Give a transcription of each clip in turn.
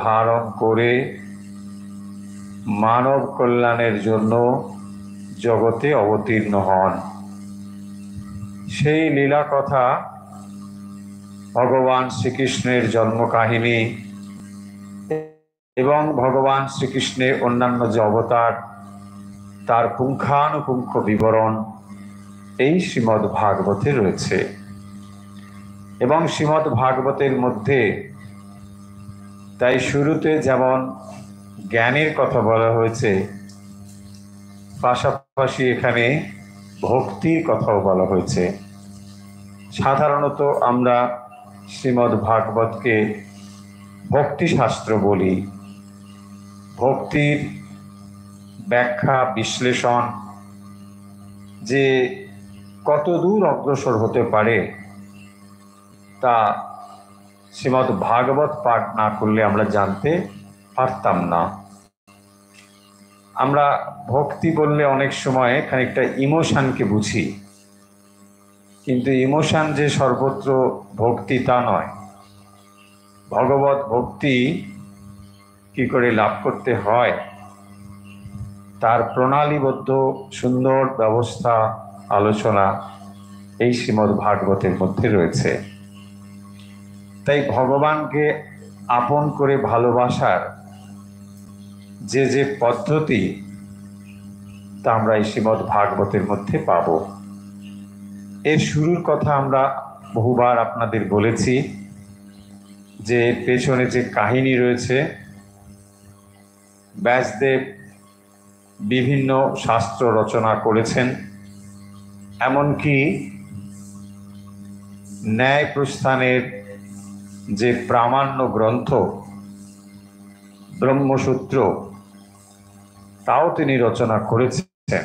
ধারণ করে মানব কল্যাণের জন্য জগতে অবতীর্ণ হন। সেই লীলা কথা ভগবান শ্রীকৃষ্ণের জন্ম কাহিনী এবং ভগবান শ্রীকৃষ্ণের অন্যান্য যে অবতার তার পুঙ্খানুপুঙ্খ বিবরণ এই শ্রীমদ্ ভাগবতে রয়েছে। এবং শ্রীমদ্ ভাগবতের মধ্যে তাই শুরুতে যেমন জ্ঞানের কথা বলা হয়েছে, পাশাপাশি এখানে ভক্তির কথাও বলা হয়েছে। সাধারণত আমরা শ্রীমদ্ ভাগবতকে ভক্তিশাস্ত্র বলি। ভক্তির ব্যাখ্যা বিশ্লেষণ যে কত দূর অগ্রসর হতে পারে তা শ্রীমদ্ ভাগবত পাঠ না করলে আমরা জানতে পারতাম না। আমরা ভক্তি বললে অনেক সময় খানিকটা ইমোশনকে বুঝি, কিন্তু ইমোশন যে সর্বত্র ভক্তি তা নয়। ভগবত ভক্তি কি করে লাভ করতে হয় তার প্রণালীবদ্ধ সুন্দর ব্যবস্থা আলোচনা এই শ্রীমদ্ ভাগবতের মধ্যে রয়েছে। তাই ভগবানকে আপন করে ভালোবাসার যে যে পদ্ধতি তা আমরা এই শ্রীমদ্ ভাগবতের মধ্যে পাব। এর শুরুর কথা আমরা বহুবার আপনাদের বলেছি যে পেছনে যে কাহিনী রয়েছে, ব্যাসদেব বিভিন্ন শাস্ত্র রচনা করেছেন, এমনকি ন্যায় প্রস্থানের যে প্রামাণ্য গ্রন্থ ব্রহ্মসূত্র তাও তিনি রচনা করেছেন।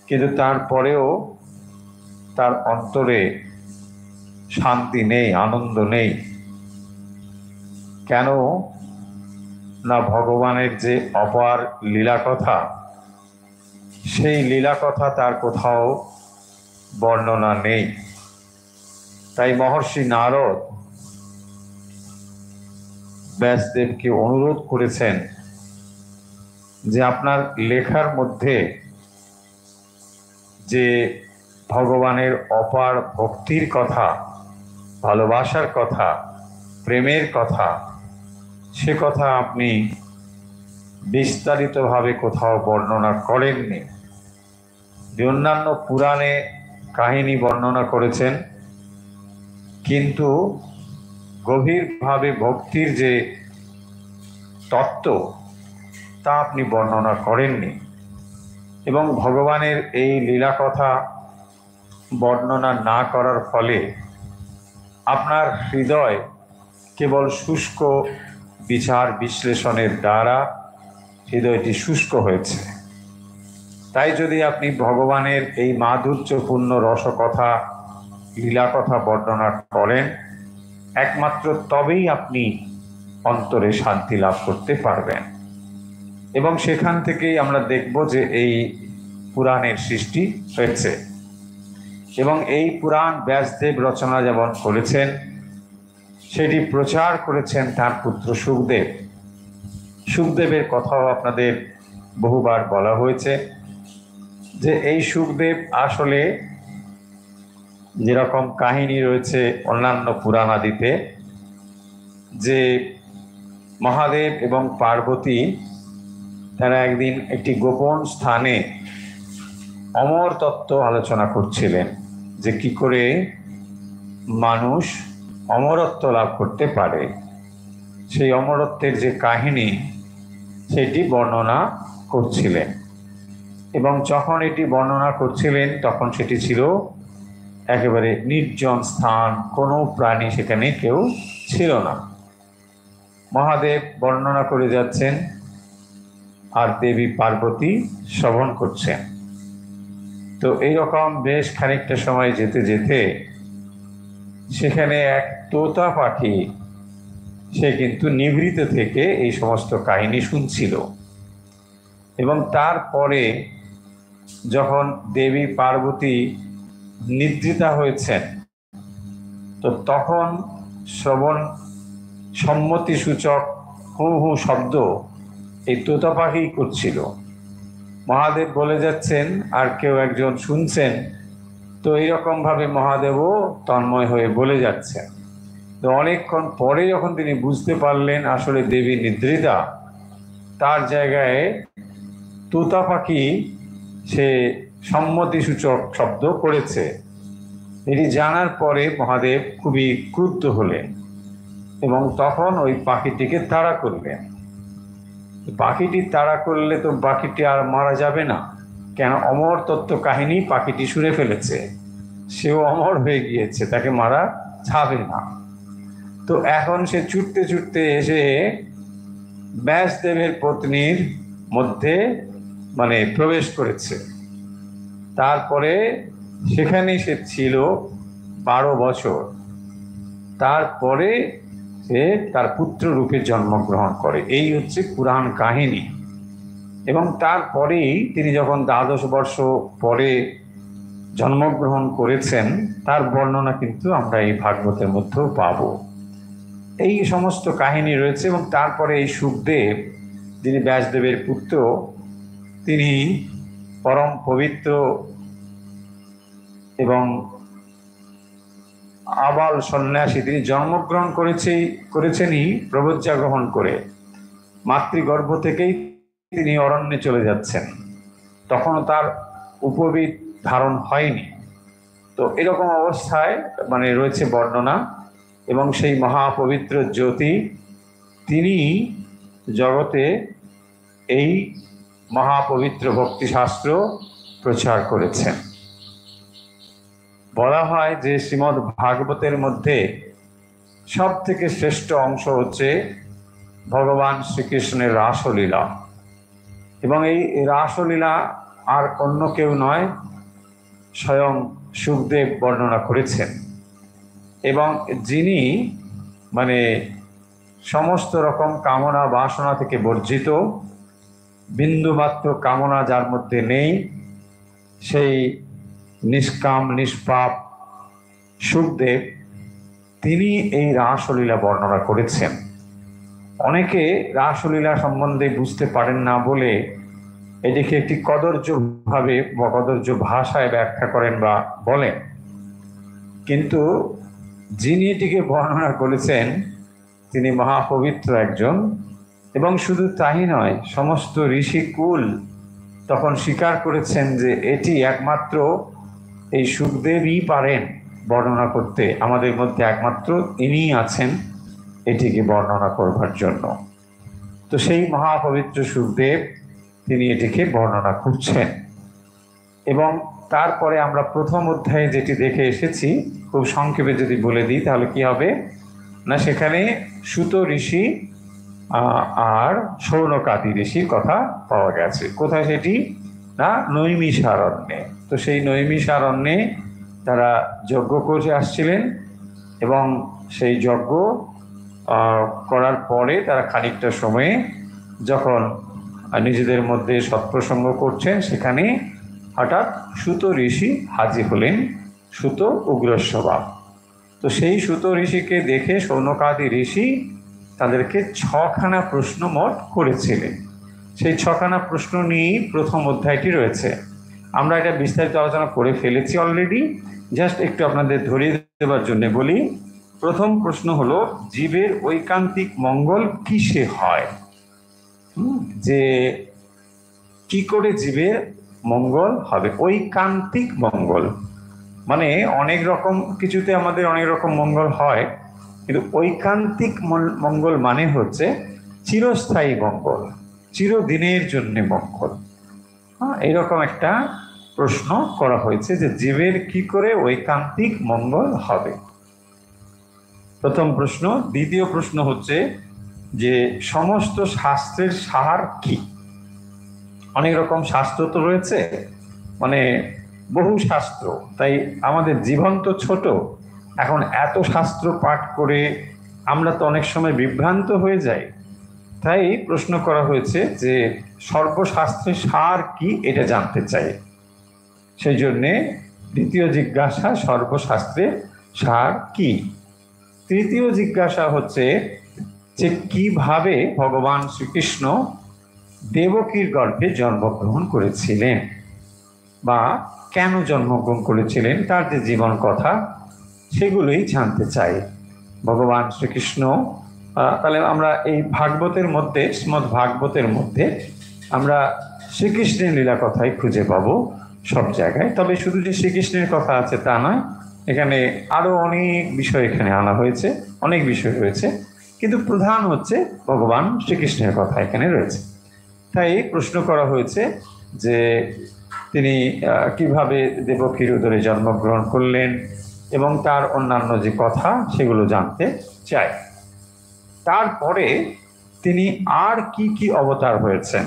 কিন্তু তারপরেও তার অন্তরে শান্তি নেই, আনন্দ নেই। কেন না ভগবানের যে অপার লীলা কথা, সেই লীলা কথা তার কোথাও বর্ণনা নেই। তাই মহর্ষি নারদ ব্যাসদেবকে অনুরোধ করেছেন যে আপনার লেখার মধ্যে যে ভগবানের অপার ভক্তির কথা, ভালোবাসার কথা, প্রেমের কথা, সে কথা আপনি বিস্তারিতভাবে কোথাও বর্ণনা করেননি। অন্যান্য পুরাণে কাহিনী বর্ণনা করেছেন, কিন্তু গভীরভাবে ভক্তির যে তত্ত্ব তা আপনি বর্ণনা করেননি। এবং ভগবানের এই লীলা কথা বর্ণনা না করার ফলে আপনার হৃদয় কেবল শুষ্ক বিচার বিশ্লেষণের দ্বারা হৃদয়টি শুষ্ক হয়েছে। তাই যদি আপনি ভগবানের এই মাধুর্যপূর্ণ রসকথা, লীলা কথা বর্ণনা করেন, একমাত্র তবেই আপনি অন্তরে শান্তি লাভ করতে পারবেন। এবং সেখান থেকেই আমরা দেখব যে এই পুরাণের সৃষ্টি হয়েছে। এবং এই পুরাণ ব্যাসদেব রচনা যেমন করেছেন, সেটি প্রচার করেছেন তার পুত্র সুখদেব। সুখদেবের কথাও আপনাদের বহুবার বলা হয়েছে যে এই সুখদেব আসলে যেরকম কাহিনী রয়েছে অন্যান্য পুরাণ আদিতে, যে মহাদেব এবং পার্বতী তারা একদিন একটি গোপন স্থানে অমর তত্ত্ব আলোচনা করছিলেন, যে কি করে মানুষ অমরত্ব লাভ করতে পারে। সেই অমরত্বের যে কাহিনী সেটি বর্ণনা করছিলেন। এবং যখন এটি বর্ণনা করছিলেন তখন সেটি ছিল একেবারে নির্জন স্থান, কোনো প্রাণী সেখানে কেউ ছিল না। মহাদেব বর্ণনা করে যাচ্ছেন আর দেবী পার্বতী শ্রবণ করছেন। তো এইরকম বেশ খানিকটা সময় যেতে যেতে সেখানে এক তোতা পাখি, সে কিন্তু নিভৃত থেকে এই সমস্ত কাহিনী শুনছিল। এবং তারপরে যখন দেবী পার্বতী নিদ্রিতা হয়েছেন, তো তখন শ্রবণ সম্মতিসূচক হু হু শব্দ এই তোতা পাখি করছিল। মহাদেব বলে যাচ্ছেন আর কেউ একজন শুনছেন, তো এইরকমভাবে মহাদেবও তন্ময় হয়ে বলে যাচ্ছেন। তো অনেকক্ষণ পরে যখন তিনি বুঝতে পারলেন আসলে দেবী নিদ্রিতা, তার জায়গায় তোতা পাখি সে সম্মতিসূচক শব্দ করেছে। এটি জানার পরে মহাদেব খুবই ক্রুদ্ধ হলেন এবং তখন ওই পাখিটিকে তাড়া করলেন। পাখিটি তাড়া করলে তো পাখিটি আর মারা যাবে না, কেন অমর তত্ত্ব কাহিনী পাখিটি শুনে ফেলেছে, সেও অমর হয়ে গিয়েছে, তাকে মারা যাবে না। তো এখন সে ছুটতে ছুটতে এসে ব্যাসদেবের পত্নীর মধ্যে প্রবেশ করেছে। তারপরে সেখানে সে ছিল 12 বছর। তারপরে সে তার পুত্র রূপে জন্মগ্রহণ করে। এই হচ্ছে পুরাণ কাহিনী। এবং তারপরেই তিনি যখন 12 বর্ষ পরে জন্মগ্রহণ করেছেন, তার বর্ণনা কিন্তু আমরা এই ভাগবতের মধ্যেও পাব। এই সমস্ত কাহিনী রয়েছে। এবং তারপরে এই শুকদেব, যিনি ব্যাসদেবের পুত্র, তিনি পরম পবিত্র এবং আবাল সন্ন্যাসী, তিনি জন্মগ্রহণ করেছেনই প্রবজ্জা গ্রহণ করে। মাতৃগর্ভ থেকেই তিনি অরণ্যে চলে যাচ্ছেন, তখনও তার উপবীত ধারণ হয়নি। তো এরকম অবস্থায় রয়েছে বর্ণনা। এবং সেই মহাপবিত্র জ্যোতি তিনি জগতে এই মহাপবিত্র ভক্তিশাস্ত্র প্রচার করেছেন। বলা হয় যে শ্রীমদ্ ভাগবতের মধ্যে সব থেকে শ্রেষ্ঠ অংশ হচ্ছে ভগবান শ্রীকৃষ্ণের রাসলীলা। এবং এই রাসলীলা আর অন্য কেউ নয়, স্বয়ং শুকদেব বর্ণনা করেছেন। এবং যিনি সমস্ত রকম কামনা বাসনা থেকে বর্জিত, বিন্দুমাত্র কামনা যার মধ্যে নেই, সেই নিষ্কাম নিষ্পাপ শুকদেব, তিনি এই রাসলীলা বর্ণনা করেছেন। অনেকে রাসলীলা সম্বন্ধে বুঝতে পারেন না বলে এটিকে একটি কদর্যভাবে বা কদর্য ভাষায় ব্যাখ্যা করেন বা বলেন। কিন্তু যিনি এটিকে বর্ণনা করেছেন তিনি মহাপবিত্র একজন। এবং শুধু তাই নয়, সমস্ত ঋষিকুল তখন স্বীকার করেছেন যে এটি একমাত্র এই শুকদেবই পারেন বর্ণনা করতে, আমাদের মধ্যে একমাত্র ইনিই আছেন এটিকে বর্ণনা করবার জন্য। তো সেই মহাপবিত্র শুকদেব তিনি এটিকে বর্ণনা করছেন। এবং তারপরে আমরা প্রথম অধ্যায়ে যেটি দেখে এসেছি, খুব সংক্ষেপে যদি বলে দিই তাহলে কি হবে না, সেখানে সুত ঋষি আর শৌনকাদি ঋষির কথা পাওয়া গেছে। কোথায় সেটি না, নৈমিষারণ্যে। তো সেই নৈমিষারণ্যে তারা যজ্ঞ করে আসছিলেন এবং সেই যজ্ঞ করার পরে তারা খানিকটা সময়ে যখন নিজেদের মধ্যে সৎপ্রসঙ্গ করছেন, সেখানে হঠাৎ সুত ঋষি হাজির হলেন, সুত উগ্রস্বভাব। তো সেই সুত ঋষিকে দেখে শৌনকাদি ঋষি তাদেরকে 6খানা প্রশ্ন মোট করেছিলেন। সেই 6খানা প্রশ্ন নিয়েই প্রথম অধ্যায়টি রয়েছে। আমরা এটা বিস্তারিত আলোচনা করে ফেলেছি অলরেডি, জাস্ট একটু আপনাদের ধরিয়ে দেওয়ার জন্য বলি। প্রথম প্রশ্ন হলো, জীবের ঐকান্তিক মঙ্গল কিসে হয়? যে কি করে জীবের মঙ্গল হবে? ঐকান্তিক মঙ্গল অনেক রকম কিছুতে আমাদের অনেক রকম মঙ্গল হয়, কিন্তু ঐকান্তিক মঙ্গল হচ্ছে চিরস্থায়ী মঙ্গল, চিরদিনের জন্য মঙ্গল। এইরকম একটা প্রশ্ন করা হয়েছে যে জীবের কি করে ঐকান্তিক মঙ্গল হবে, প্রথম প্রশ্ন। দ্বিতীয় প্রশ্ন হচ্ছে যে সমস্ত শাস্ত্রের সার কি? অনেক রকম শাস্ত্র তো রয়েছে, বহু শাস্ত্র, তাই আমাদের জীবন তো ছোট। এখন এত শাস্ত্র পাঠ করে আমরা তো অনেক সময় বিভ্রান্ত হয়ে যাই। তাই প্রশ্ন করা হয়েছে যে সর্বশাস্ত্রের সার কি, এটা জানতে চাই। সেই জন্যে দ্বিতীয় জিজ্ঞাসা, সর্বশাস্ত্রের সার কি? তৃতীয় জিজ্ঞাসা হচ্ছে যে কিভাবে ভগবান শ্রীকৃষ্ণ দেবকীর গর্ভে জন্মগ্রহণ করেছিলেন বা কেন জন্মগ্রহণ করেছিলেন, তার যে জীবন কথা সেগুলোই জানতে চাই ভগবান শ্রীকৃষ্ণ। তাহলে আমরা এই ভাগবতের মধ্যে, শ্রীমদ্ ভাগবতের মধ্যে আমরা শ্রীকৃষ্ণের লীলা কথাই খুঁজে পাবো সব জায়গায়। তবে শুধু যে শ্রীকৃষ্ণের কথা আছে তা নয়, এখানে আরো অনেক বিষয় এখানে আনা হয়েছে, অনেক বিষয় রয়েছে, কিন্তু প্রধান হচ্ছে ভগবান শ্রীকৃষ্ণের কথা এখানে রয়েছে। তাই প্রশ্ন করা হয়েছে যে তিনি কিভাবে দেবকীর উদরে জন্মগ্রহণ করলেন এবং তার অন্যান্য যে কথা সেগুলো জানতে চাই। তারপরে তিনি আর কি কি অবতার হয়েছেন।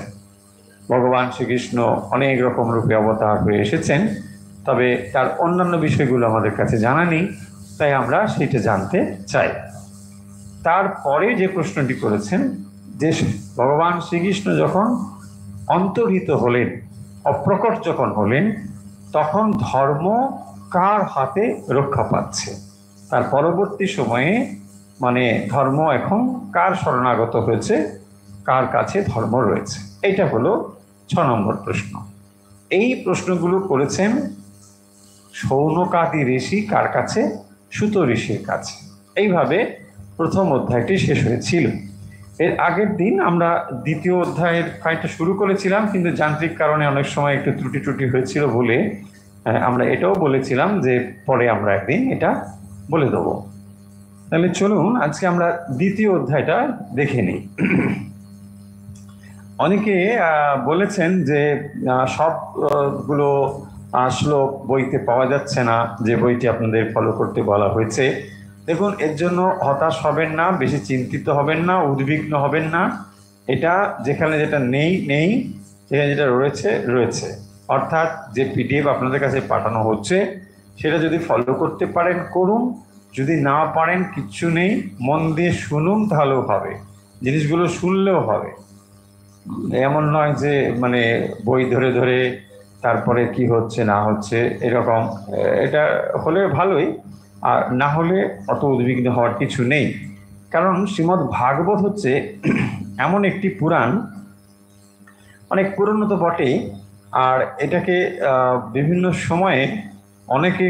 ভগবান শ্রীকৃষ্ণ অনেক রকম রূপে অবতার হয়ে এসেছেন, তবে তার অন্যান্য বিষয়গুলো আমাদের কাছে জানা নেই, তাই আমরা সেটা জানতে চাই। তারপরে যে প্রশ্নটি করেছেন যে ভগবান শ্রীকৃষ্ণ যখন অন্তর্হিত হলেন, অপ্রকট যখন হলেন, তখন ধর্ম কার হাতে রক্ষা পাচ্ছে, তার পরবর্তী সময়ে মানে ধর্ম এখন কার শরণাগত হয়েছে, কার কাছে ধর্ম রয়েছে, এটা হলো 6 নম্বর প্রশ্ন। এই প্রশ্নগুলো করেছেন শৌনকাদি ঋষি কার কাছে? সুত ঋষির কাছে। এইভাবে প্রথম অধ্যায়টি শেষ হয়েছিল। এর আগের দিন আমরা দ্বিতীয় অধ্যায়ের ফাইলটা শুরু করেছিলাম, কিন্তু যান্ত্রিক কারণে অনেক সময় একটু ত্রুটি হয়েছিল বলে আমরা এটাও বলেছিলাম যে পরে আমরা একদিন এটা বলে দেবো। তাহলে চলুন আজকে আমরা দ্বিতীয় অধ্যায়টা দেখে নিই। অনেকে বলেছেন যে সবগুলো শ্লোক বইতে পাওয়া যাচ্ছে না, যে বইটি আপনাদের ফলো করতে বলা হয়েছে। দেখুন, এর জন্য হতাশ হবেন না, বেশি চিন্তিত হবেন না, উদ্বিগ্ন হবেন না। এটা যেখানে যেটা নেই নেই, সেখানে যেটা রয়েছে রয়েছে। অর্থাৎ যে পিডিএফ আপনাদের কাছে পাঠানো হচ্ছে সেটা যদি ফলো করতে পারেন করুন, যদি না পারেন কিচ্ছু নেই, মন দিয়ে শুনুন তাহলেও হবে, জিনিসগুলো শুনলেও হবে। এমন নয় যে মানে বই ধরে ধরে তারপরে কি হচ্ছে না হচ্ছে এরকম, এটা হলে ভালোই, আর না হলে অত উদ্বিগ্ন হওয়ার কিছু নেই। কারণ শ্রীমদ্ ভাগবত হচ্ছে এমন একটি পুরাণ, অনেক পুরনো তো বটেই, আর এটাকে বিভিন্ন সময়ে অনেকে,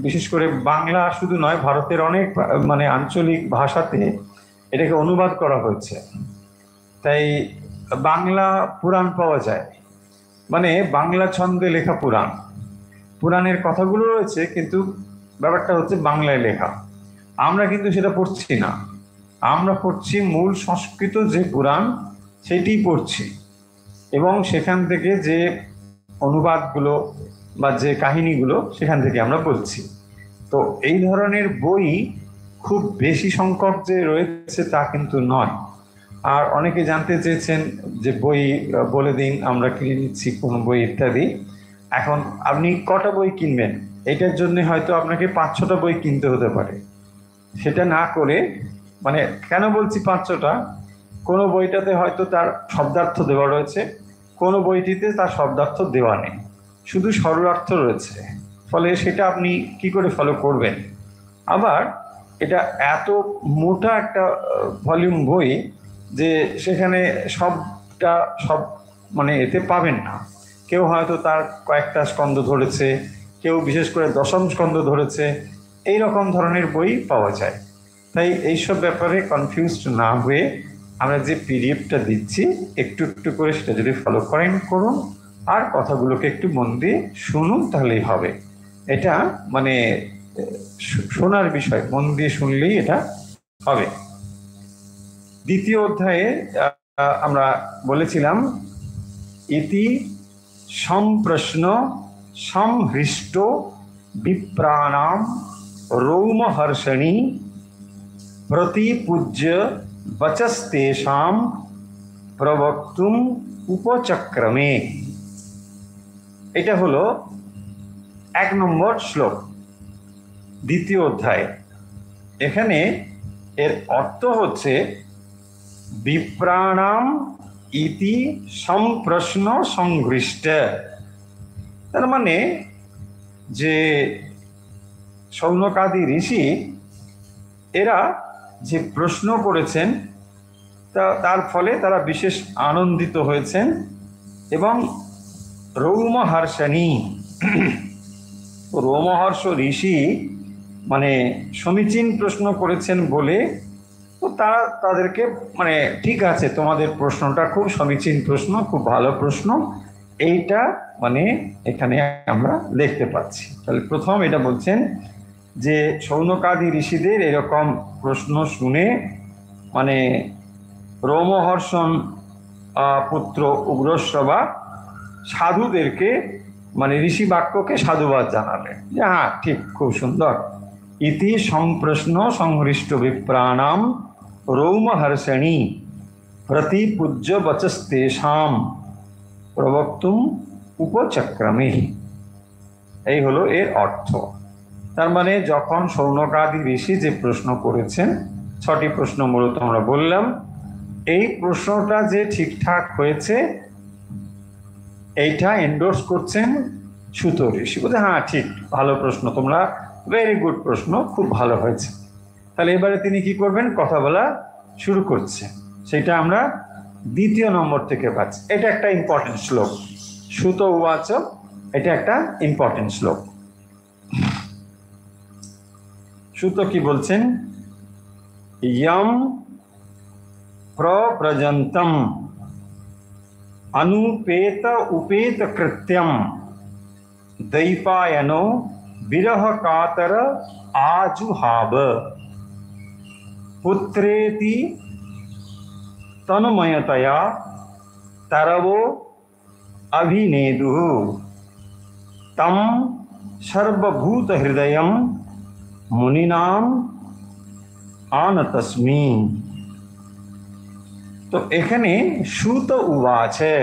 বিশেষ করে বাংলা শুধু নয়, ভারতের অনেক মানে আঞ্চলিক ভাষাতে এটাকে অনুবাদ করা হয়েছে। তাই বাংলা পুরাণ পাওয়া যায়, মানে বাংলা ছন্দে লেখা পুরাণ, পুরাণের কথাগুলো রয়েছে, কিন্তু ব্যাপারটা হচ্ছে বাংলায় লেখা। আমরা কিন্তু সেটা পড়ছি না, আমরা পড়ছি মূল সংস্কৃত যে পুরাণ সেটি পড়ছি, এবং সেখান থেকে যে অনুবাদগুলো বা যে কাহিনীগুলো সেখান থেকে আমরা বলছি। তো এই ধরনের বই খুব বেশি সংখ্যক যে রয়েছে তা কিন্তু নয়। আর অনেকে জানতে চেয়েছেন যে বই বলে দিন, আমরা কিনে নিচ্ছি কোন বই ইত্যাদি। এখন আপনি কটা বই কিনবেন, এটার জন্য হয়তো আপনাকে 5-6টা বই কিনতে হতে পারে। সেটা না করে, মানে কেন বলছি 5-6টা, কোনো বইটাতে হয়তো তার শব্দার্থ দেওয়া রয়েছে, কোনো বইটিতে তার শব্দার্থ দেওয়া নেই, শুধু সরলার্থ রয়েছে, ফলে সেটা আপনি কি করে ফলো করবেন। আবার এটা এত মোটা একটা ভলিউম বই যে সেখানে সব মানে এতে পাবেন না। কেউ হয়তো তার কয়েকটা স্কন্ধ ধরেছে, কেউ বিশেষ করে 10ম স্কন্ধ ধরেছে, এই রকম ধরনের বই পাওয়া যায়। তাই এইসব ব্যাপারে কনফিউজড না হয়ে আমরা যে পিডিএফটা দিচ্ছি একটু একটু করে সেটা যদি ফলো করেন করুন, আর কথাগুলোকে একটু মন দিয়ে শুনুন, তাহলেই হবে। এটা মানে শোনার বিষয়, মন দিয়ে শুনলেই এটা হবে। দ্বিতীয় অধ্যায়ে আমরা বলেছিলাম ইতি সম্প্রশ্ন সংহৃষ্ট বিপ্রাণাম রৌমহর্ষণী প্রতিপূজ্য বচস্তেষাম প্রবক্তুম উপচক্রমে। এটা হলো 1 নম্বর শ্লোক, দ্বিতীয় অধ্যায়। এখানে এর অর্থ হচ্ছে বিপ্রাণাম ইতি সম্প্রশ্ন সংহৃষ্ট। তার মানে যে শৌনকাদি ঋষি এরা যে প্রশ্ন করেছেন তার ফলে তারা বিশেষ আনন্দিত হয়েছেন এবং রৌমহর্ষণী রোমহর্ষ ঋষি মানে সমীচীন প্রশ্ন করেছেন বলে তো তারা তাদেরকে মানে ঠিক আছে, তোমাদের প্রশ্নটা খুব সমীচীন প্রশ্ন, খুব ভালো প্রশ্ন, এইটা মানে এখানে আমরা দেখতে পাচ্ছি। তাহলে প্রথম এটা বলছেন যে শৌনকাদি ঋষিদের এরকম প্রশ্ন শুনে মানে রোমহর্ষণ পুত্র উগ্রশ্রবা সাধুদেরকে মানে ঋষি বাক্যকে সাধুবাদ জানালেন যে হ্যাঁ ঠিক, খুব সুন্দর। ইতি সংপ্রশ্ন সংহৃষ্ট বিপ্রাণাম রৌমহর্ষণী প্রতিপূজ্য বচস্তেষাম প্রবক্তুম উপচক্রমে। এই হলো এর অর্থ। তার মানে যখন শৌনকাদি ঋষি যে প্রশ্ন করেছেন, 6টি প্রশ্ন মূলত আমরা বললাম, এই প্রশ্নটা যে ঠিকঠাক হয়েছে এইটা এন্ডোর্স করছেন সুত ঋষি, বলছে হ্যাঁ ঠিক, ভালো প্রশ্ন, তোমরা ভেরি গুড প্রশ্ন, খুব ভালো হয়েছে। তাহলে এবারে তিনি কি করবেন, কথা বলা শুরু করছে। সেটা আমরা 2 নম্বর থেকে পাচ্ছি। এটা একটা ইম্পর্টেন্ট শ্লোক, সুত উবাচ, এটা একটা ইম্পর্টেন্ট শ্লোক। সুত কি বলছেন, ইয়ম প্রব্রজন্তম অনুপেত উপেত কৃত্যম দৈপায়নো বিরহ কাতর আজুহাব পুত্রেতি তন্ময়তয়া तरवो अभिनेदुः तम सर्वभूत हृदयम मुनिनाम आनतस्मि। तो এখানে সুত উবাচে,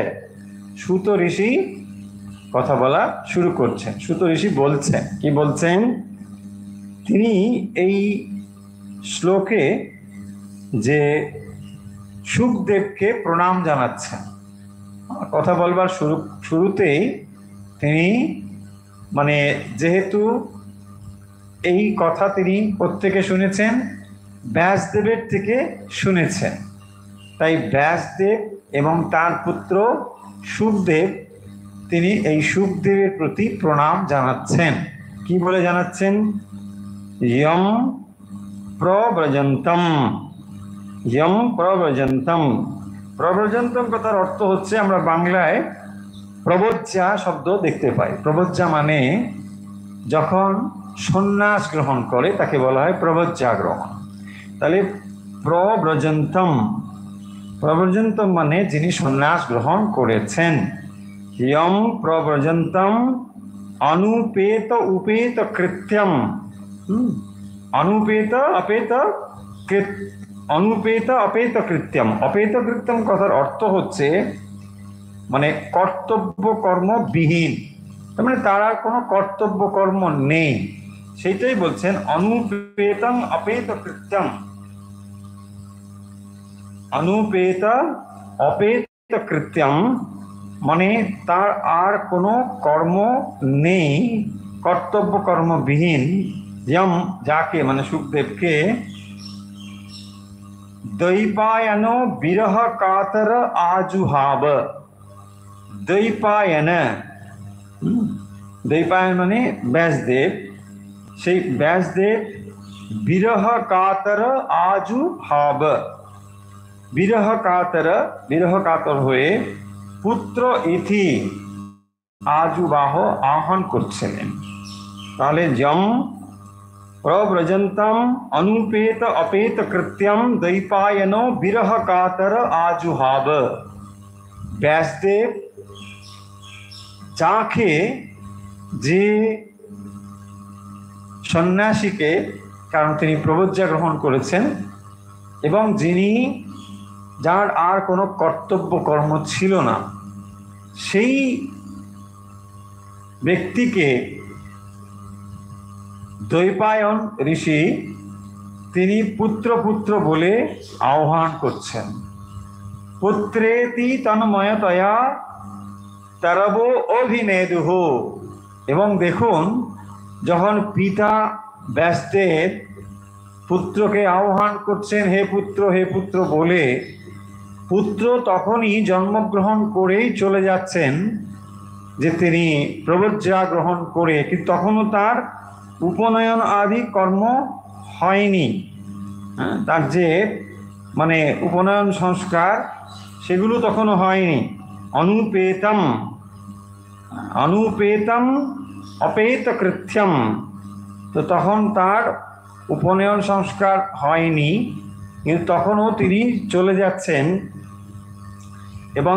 সুত ঋষি কথা বলা শুরু করছেন। সুত ঋষি বলছেন, কি বলছেন, তিনি এই শ্লোকে যে সুখদেবকে প্রণাম জানাচ্ছেন। কথা বলবার শুরুতেই তিনি মানে যেহেতু এই কথা তিনি প্রত্যেকে শুনেছেন, ব্যাসদেবের থেকে শুনেছেন, তাই ব্যাসদেব এবং তার পুত্র সুখদেব, তিনি এই সুখদেবের প্রতি প্রণাম জানাচ্ছেন। কি বলে জানাচ্ছেন, ইয়ম প্রব্রজন্তম, ইয়ম প্রব্রজন্তম। প্রব্রজন্তম কথার অর্থ হচ্ছে, আমরা বাংলায় প্রবজ্জা শব্দ দেখতে পাই। প্রবজ্জা মানে যখন সন্ন্যাস গ্রহণ করে তাকে বলা হয় প্রবজ্জা গ্রহণ। তাহলে প্রব্রজন্তম, প্রব্রজন্তম মানে যিনি সন্ন্যাস গ্রহণ করেছেন। ইয়ম প্রব্রজন্তম অনুপেত উপেত কৃত্যম, অনুপেত অপেত অনুপেত অপেত কৃত্যম। অপেত কৃত্যম কথার অর্থ হচ্ছে মানে কর্তব্য কর্মবিহীন, তার মানে তার আর কোনো কর্তব্য কর্ম নেই, সেইটাই বলছেন অনুপেতং অপেত কৃত্যম। অনুপেত অপেত কৃত্যম মানে তার আর কোনো কর্ম নেই, কর্তব্য কর্মবিহীন। যম যাকে মানে সুখদেবকে, দৈপায়ন বিরহ কাতর আজুহাব। দৈপায়ন, দৈপায়ন মানে ব্যাসদেব, সেই ব্যাসদেব বিরহ কাতর আজুহাব, বিরহ কাতর, বিরহ কাতর হয়ে পুত্র ইথি আজুবাহ আহ্বান করছিলেন। তাহলে যম প্রব্রজন্তম অনুপেত অপেত কৃত্যম দৈপায়নো বিরহ কাতর আজুহাব। ব্যাসদেব যাকে, যে সন্ন্যাসীকে, কারণ তিনি প্রবজ্জা গ্রহণ করেছেন এবং যিনি, যার আর কোনো কর্তব্য কর্ম ছিল না, সেই ব্যক্তিকে দৈপায়ন ঋষি তিনি পুত্র পুত্র বলে আহ্বান করছেন। পুত্রেতি তন্ময়তয়া তরব অভিনেদুহ। এবং দেখুন, যখন পিতা ব্যাসদেব পুত্রকে আহ্বান করছেন হে পুত্র, হে পুত্র বলে, পুত্র তখনই জন্মগ্রহণ করেই চলে যাচ্ছেন, যে তিনি প্রব্রজ্যা গ্রহণ করে, কিন্তু তখনও তার উপনয়ন আদি কর্ম হয়নি। তার যে মানে উপনয়ন সংস্কার সেগুলো তখনও হয়নি। অনুপেতম অনুপেতম অপেত কৃত্যম, তো তখন তার উপনয়ন সংস্কার হয়নি, কিন্তু তখনও তিনি চলে যাচ্ছেন। এবং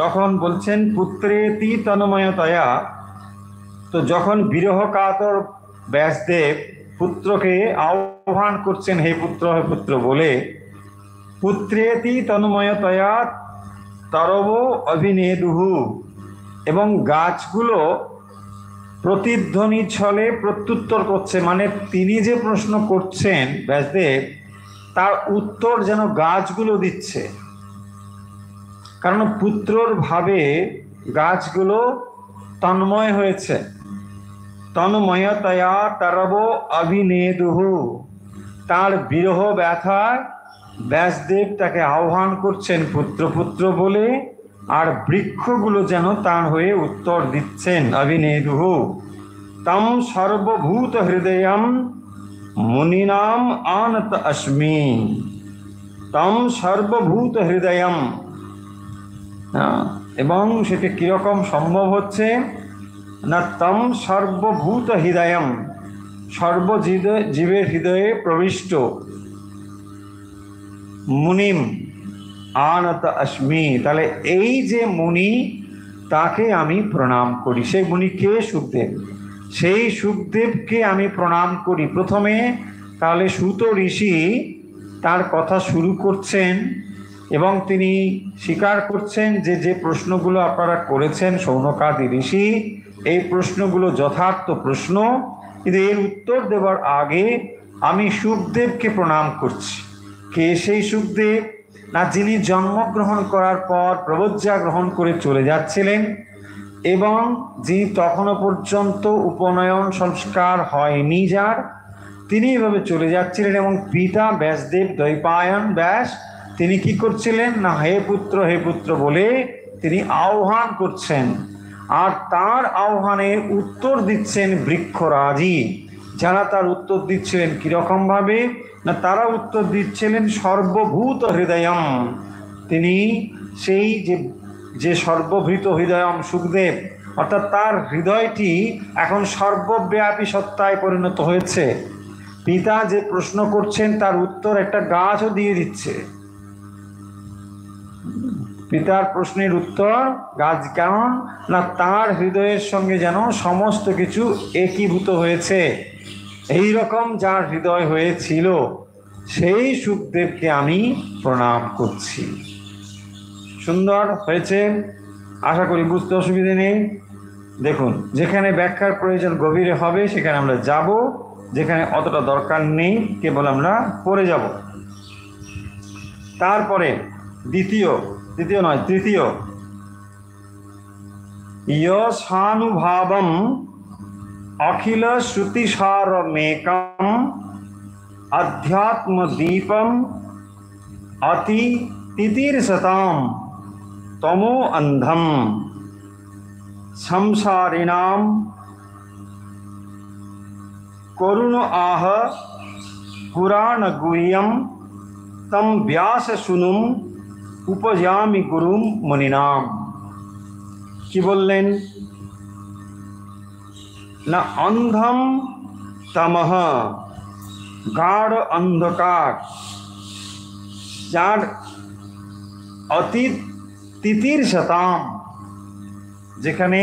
তখন বলছেন পুত্রেতি তন্ময়তয়া, তো যখন বিরহ কাতর ব্যাসদেব পুত্রকে আহ্বান করছেন, হে পুত্র হে পুত্র বলে, পুত্রেতি তন্ময়তয়া তরব অভিনেদুহু, এবং গাছগুলো প্রতিধ্বনি ছলে প্রত্যুত্তর করছে, মানে তিনি যে প্রশ্ন করছেন ব্যাসদেব, তার উত্তর যেন গাছগুলো দিচ্ছে। কারণ পুত্রর ভাবে গাছগুলো তন্ময় হয়েছে। তন্ময়তয়া তরব অভিনেদুহু, তার বিরহ ব্যথায় ব্যাসদেব তাকে আহ্বান করছেন পুত্র পুত্র বলে, আর বৃক্ষগুলো যেন তার হয়ে উত্তর দিচ্ছেন। অভিনেদুহু তম সর্বভূত হৃদয়ম মুনিনাম আনত অস্মি। তম সর্বভূত হৃদয়ম, এবং সেটা কিরকম সম্ভব হচ্ছে না, তম সর্বভূত হৃদয়ম, জীবের হৃদয়ে প্রবিষ্ট, মুনিম আনত অস্মি, তাহলে এই যে মুনি, তাকে আমি প্রণাম করি। সেই মুনি কে? সুখদেব। সেই সুখদেবকে আমি প্রণাম করি। প্রথমে তাহলে সূত ঋষি তার কথা শুরু করছেন, এবং তিনি স্বীকার করছেন যে যে প্রশ্নগুলো আপনারা করেছেন শৌনকাদি ঋষি, এই প্রশ্নগুলো যথার্থ প্রশ্ন, কিন্তু এর উত্তর দেওয়ার আগে আমি সুখদেবকে প্রণাম করছি। কে সেই সুখদেব? না, যিনি জন্মগ্রহণ করার পর প্রব্রজ্যা গ্রহণ করে চলে যাচ্ছিলেন, এবং যিনি তখনও পর্যন্ত উপনয়ন সংস্কার হয়নি যার, তিনি এভাবে চলে যাচ্ছিলেন। এবং পিতা ব্যাসদেব দ্বৈপায়ন ব্যাস তিনি কি করছিলেন না, হে পুত্র বলে তিনি আহ্বান করছেন, আর তার আহ্বানে উত্তর দিচ্ছেন বৃক্ষরাজি। যারা তার উত্তর দিচ্ছিলেন কিরকম ভাবে না, তারা উত্তর দিচ্ছিলেন সর্বভূত হৃদয়ম। তিনি সেই যে সর্বভূত হৃদয়ম সুখদেব, অর্থাৎ তার হৃদয়টি এখন সর্বব্যাপী সত্তায় পরিণত হয়েছে। পিতা যে প্রশ্ন করছেন তার উত্তর একটা গাছও দিয়ে দিচ্ছে। পিতার প্রশ্নের উত্তর গাছ, কেমন না তার হৃদয়ের সঙ্গে যেন সমস্ত কিছু একীভূত হয়েছে। এই রকম যার হৃদয় হয়েছিল সেই সুখদেবকে আমি প্রণাম করছি। সুন্দর হয়েছে, আশা করি বুঝতে অসুবিধে নেই। দেখুন, যেখানে ব্যাখ্যার প্রয়োজন গভীরে হবে সেখানে আমরা যাব, যেখানে অতটা দরকার নেই কেবল আমরা পড়ে যাব। তারপরে তৃতীয় ইয়সানুভাবম অখিল শ্রুতিসারমেকম আধ্যাত্মদীপম অতি তিতির্ষতাম তমো অন্ধম সংসারিণাম করুণ আহ পুরাণ গুহ্যম তম ব্যাস শুনুম উপজামি গুরুম মুনিনাম। কি বললেন না, অন্ধম তমহ, গাঢ় অন্ধকার, যার অতীত তিতির্ষতাম, যেখানে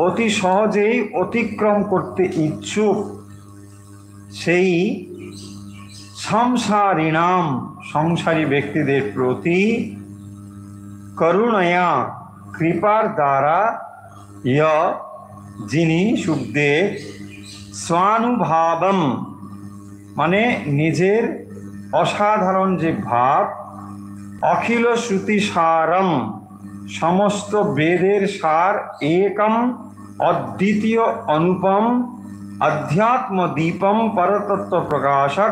অতি সহজেই অতিক্রম করতে ইচ্ছুক, সেই সংসারিণাম, সংসারী ব্যক্তিদের প্রতি করুণয়া, কৃপার দ্বারা, যিনি সুখদেব স্বানুভাবম, মানে নিজের অসাধারণ যে ভাব, অখিল শ্রুতি সারম, সমস্ত বেদের সার, একম অদ্বিতীয় অনুপম अध्यात्म दीपम परतत्व प्रकाशक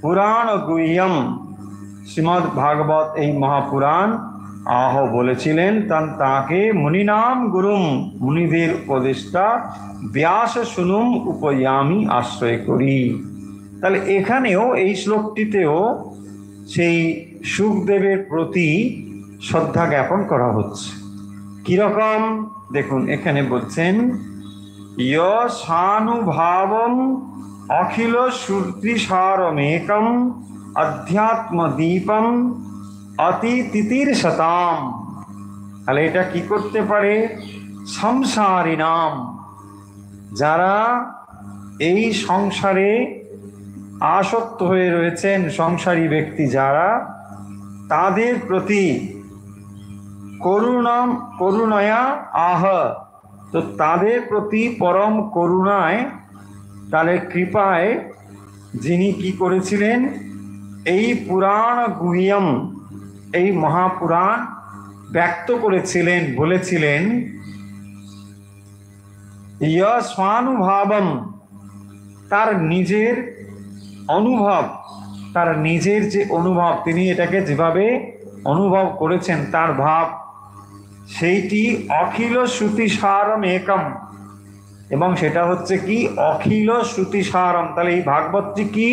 पुराण गुह्यम শ্রীমদ্ ভাগবত এই মহাপুরাণ আহ বলেছিলেন তাকে মুনিনাম গুরুম, মুনিদের উপদেষ্টা ব্যাস শুনুম উপয়ামি আশ্রয় করি। তাহলে এখানেও এই শ্লোকটিতেও সেই শুকদেবের প্রতি শ্রদ্ধা জ্ঞাপন করা হচ্ছে। কিরকম দেখুন, এখানে বলছেন ইয়সানুভাবম অখিল শ্রুতিসারমেকম অধ্যাত্মদীপম অতি তিতির্ষতাম। তাহলে এটা কি করতে পারে? সংসারী নাম, যারা এই সংসারে আসক্ত হয়ে রয়েছেন, সংসারী ব্যক্তি যারা, তাদের প্রতি করুণায়া আহ, তো তাদের প্রতি পরম করুণায়, তাদের কৃপায় যিনি কি করেছিলেন, এই পুরাণ গুহ্যম, এই মহাপুরাণ ব্যক্ত করেছিলেন, বলেছিলেন স্বানুভাবম, তার নিজের অনুভব, তার নিজের যে অনুভব, তিনি এটাকে যেভাবে অনুভব করেছেন তার ভাব, সেইটি অখিল শ্রুতিসারম একম, এবং সেটা হচ্ছে কি অখিল শ্রুতিসারম। তাহলে এই ভাগবতটি কি?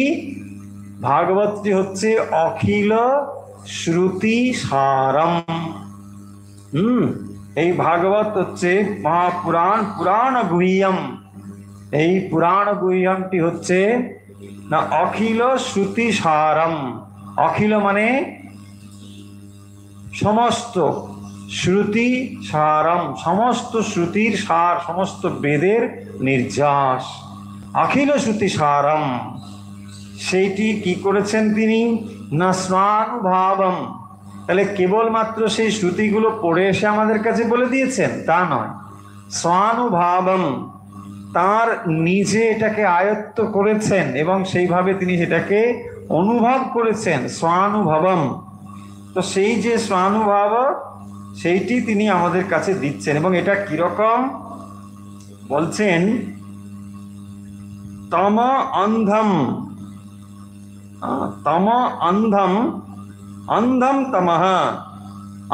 ভাগবতটি হচ্ছে অখিল শ্রুতিসারম। এই ভাগবত হচ্ছে মহাপুরাণ, পুরাণ গুহ্যম। এই পুরাণ গুহ্যমটি হচ্ছে না অখিল শ্রুতিসারম। অখিল মানে সমস্ত, শ্রুতি সারম সমস্ত শ্রুতির সার, সমস্ত বেদের নির্যাস, অখিল শ্রুতি সারম। সেইটি কি করেছেন তিনি? না স্বানুভাবম। তাহলে কেবলমাত্র সেই শ্রুতিগুলো পড়ে এসে আমাদের কাছে বলে দিয়েছেন তা নয়, স্বানুভাবম, তার নিজে এটাকে আয়ত্ত করেছেন এবং সেইভাবে তিনি সেটাকে অনুভব করেছেন, স্বানুভবম। তো সেই যে স্বানুভাব, সেইটি তিনি আমাদের কাছে দিচ্ছেন। এবং এটা কিরকম বলছেন, তম অন্ধম, তম অন্ধম, অন্ধম তমঃ,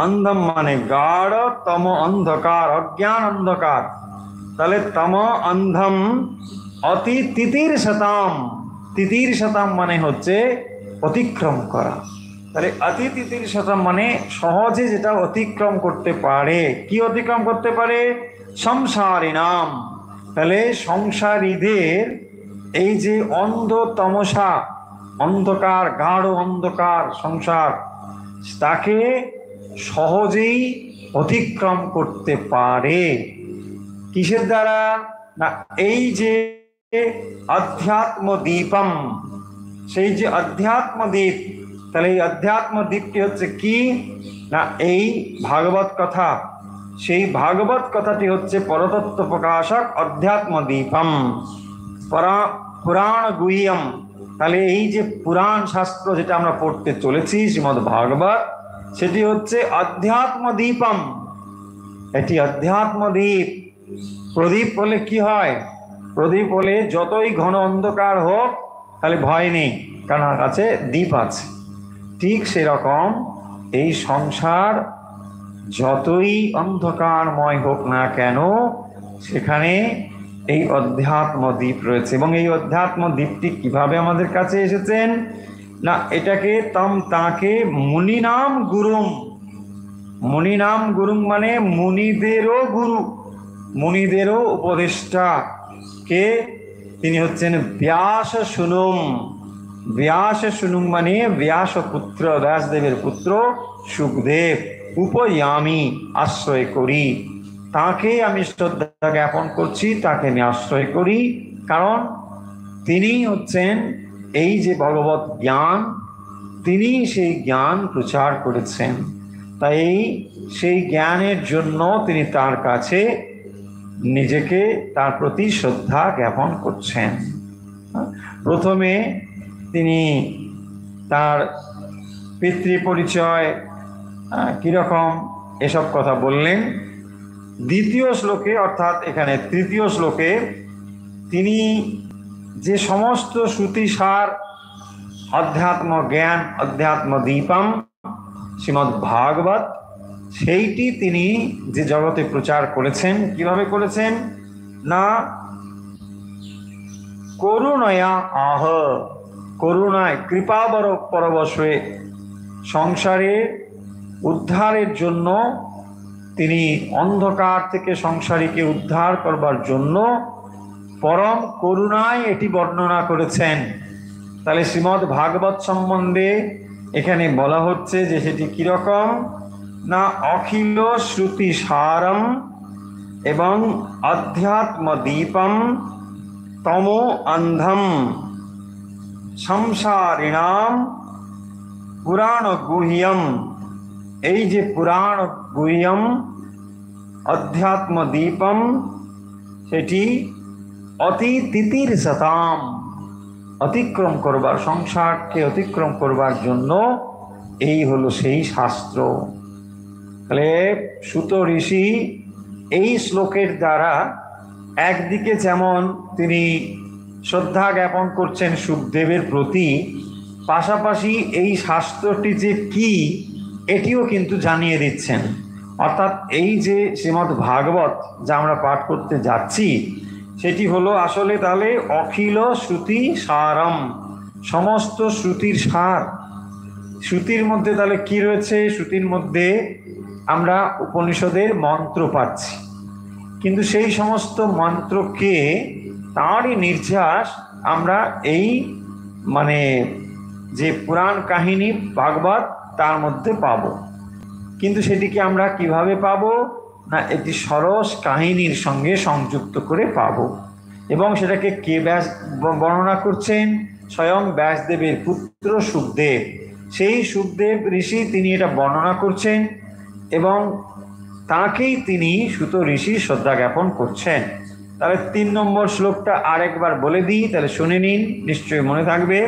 অন্ধম মানে গাঢ়, তম অন্ধকার, অজ্ঞান অন্ধকার। তাহলে তম অন্ধম অতি তিতির্ষতাম, তিতির্ষতাম মানে হচ্ছে অতিক্রম করা। তাহলে অতি তিতির্ষতাম মানে সহজে যেটা অতিক্রম করতে পারে। কি অতিক্রম করতে পারে? সংসারী নাম। তাহলে সংসারীদের এই যে অন্ধ তমসা, অন্ধকার, গাঢ় অন্ধকার সংসার, তাকে সহজেই অতিক্রম করতে পারে। কিসের দ্বারা? না এই যে অধ্যাত্ম দীপম, সেই যে অধ্যাত্ম দ্বীপ। তাহলে এই অধ্যাত্ম দ্বীপটি হচ্ছে কি? না এই ভাগবত কথা। সেই ভাগবত কথাটি হচ্ছে পরতত্ত্ব প্রকাশক অধ্যাত্ম দীপম পুরাণ গুহ্যম। তাহলে এই যে পুরাণ শাস্ত্র যেটা আমরা পড়তে চলেছি শ্রীমদ্ ভাগবত, সেটি হচ্ছে অধ্যাত্ম দীপম। এটি অধ্যাত্ম দ্বীপ। প্রদীপ হলে কি হয়? প্রদীপ হলে যতই ঘন অন্ধকার হোক তাহলে ভয় নেই, কারণ আমার কাছে দ্বীপ আছে। ঠিক সেরকম এই সংসার যতই অন্ধকারময় হোক না কেন, সেখানে এই অধ্যাত্ম দ্বীপ রয়েছে। এবং এই অধ্যাত্ম দ্বীপটি কিভাবে আমাদের কাছে এসেছেন? না এটাকে তাকে মুনিনাম গুরুম, মুনিনাম গুরুম মানে মুনিদেরও গুরু, মুনিদেরও উপদেষ্টা কে? তিনি হচ্ছেন ব্যাস শুনুম। ব্যাস শুনুম মানে ব্যাস পুত্র, ব্যাসদেবের পুত্র শুকদেব। উপয়ামি আশ্রয় করি, তাকে আমি শ্রদ্ধা জ্ঞাপন করছি, তাকে আমি আশ্রয় করি, কারণ তিনি হচ্ছেন এই যে ভগবত জ্ঞান, তিনি সেই জ্ঞান প্রচার করেছেন। তাই সেই জ্ঞানের জন্য তিনি তার কাছে নিজেকে, তার প্রতি শ্রদ্ধা জ্ঞাপন করছেন। প্রথমে তিনি তার পিতৃ পরিচয় কিরকম এসব কথা বললেন। দ্বিতীয় শ্লোকে, অর্থাৎ এখানে তৃতীয় শ্লোকে, তিনি যে সমস্ত শ্রুতিসার অধ্যাত্ম জ্ঞান অধ্যাত্ম দীপম শ্রীমদ্ ভাগবত, সেইটি তিনি যে জগতে প্রচার করেছেন। কিভাবে করেছেন না করুণয়া আহ, করুণায় কৃপাবর পরবশে সংসারে উদ্ধারের জন্য তিনি অন্ধকার থেকে সংসারীকে উদ্ধার করবার জন্য পরম করুণায় এটি বর্ণনা করেছেন। তাহলে শ্রীমদ্ ভাগবত সম্বন্ধে এখানে বলা হচ্ছে যে সেটি কিরকম না অখিল শ্রুতি সারম এবং অধ্যাত্ম দীপম তমো অন্ধম সংসারিণাম পুরাণ গুহ্যম। এই যে পুরাণ গুহ্যম অধ্যাত্ম দীপম, সেটি অতি তিতির শতাম, অতিক্রম করবার, সংসারকে অতিক্রম করবার জন্য এই হলো সেই শাস্ত্র। তাহলে সুত ঋষি এই শ্লোকের দ্বারা একদিকে যেমন তিনি শ্রদ্ধা জ্ঞাপন করছেন শুকদেবের প্রতি, পাশাপাশি এই শাস্ত্রটি যে কি এটিও কিন্তু জানিয়ে দিচ্ছেন। অর্থাৎ এই যে শ্রীমদ্ ভাগবত যা আমরা পাঠ করতে যাচ্ছি সেটি হলো আসলে তাহলে অখিল শ্রুতি সারম, সমস্ত শ্রুতির সার। শ্রুতির মধ্যে তাহলে কি রয়েছে? শ্রুতির মধ্যে আমরা উপনিষদের মন্ত্র পাচ্ছি, কিন্তু সেই সমস্ত মন্ত্রকে তারই নির্যাস আমরা এই মানে যে পুরাণ কাহিনী ভাগবত তার মধ্যে পাব। কিন্তু সেটিকে আমরা কিভাবে পাব না এটি সরস কাহিনীর সঙ্গে সংযুক্ত করে পাব। এবং সেটাকে কে ব্যাস বর্ণনা করছেন? স্বয়ং ব্যাসদেবের পুত্র শুকদেব। সেই শুকদেব ঋষি তিনি এটা বর্ণনা করছেন এবং তাকেই তিনি সুত ঋষি শ্রদ্ধা জ্ঞাপন করছেন। তাহলে 3 নম্বর শ্লোকটা আরেকবার বলে দিই, তাহলে শুনে নিন, নিশ্চয়ই মনে থাকবে।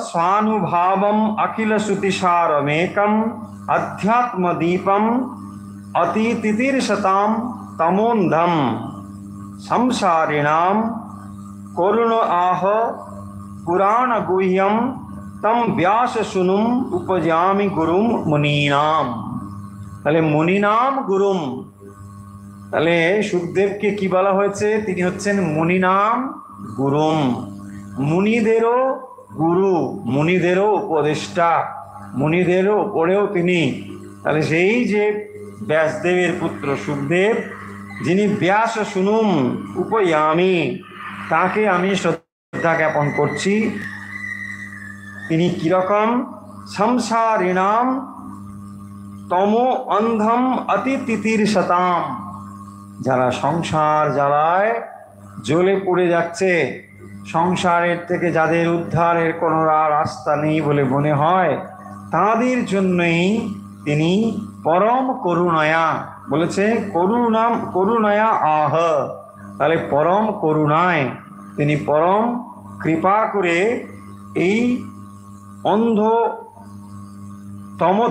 স্বানুভাবম অখিল শ্রুতিসারমেকম অধ্যাত্ম দীপম অতি তিতির্ষতাম তমোন্ধম সংসারিণাম করুণ আহ পুরাণ গুহ্যম তম ব্যাস শুনুম উপজামি গুরুম মুনীনাম। তাহলে মুনীনাম গুরুম, তাহলে সুখদেবকে কি বলা হয়েছে? তিনি হচ্ছেন মুনীনাম গুরুম, মুনিদেরও গুরু, মুনিদেরও উপদেষ্টা, মুনিদেরও উপরেও তিনি। তাহলে সেই যে ব্যাসদেবের পুত্র সুখদেব, যিনি ব্যাস শুনুম উপয়ামি, তাকে আমি শ্রদ্ধা জ্ঞাপন করছি। তিনি কিরকম? সংসারিণাম তমো অন্ধম অতি তিতির্ষতাম, যারা সংসার জ্বালায় জ্বলে পড়ে যাচ্ছে, সংসারের থেকে যাদের উদ্ধারের কোনো রাস্তা নেই বলে মনে হয়, তাদের জন্যই তিনি পরম করুণায়া বলেছে, করুণায়া আহ। তাহলে পরম করুণায় তিনি পরম কৃপা করে এই অন্ধতম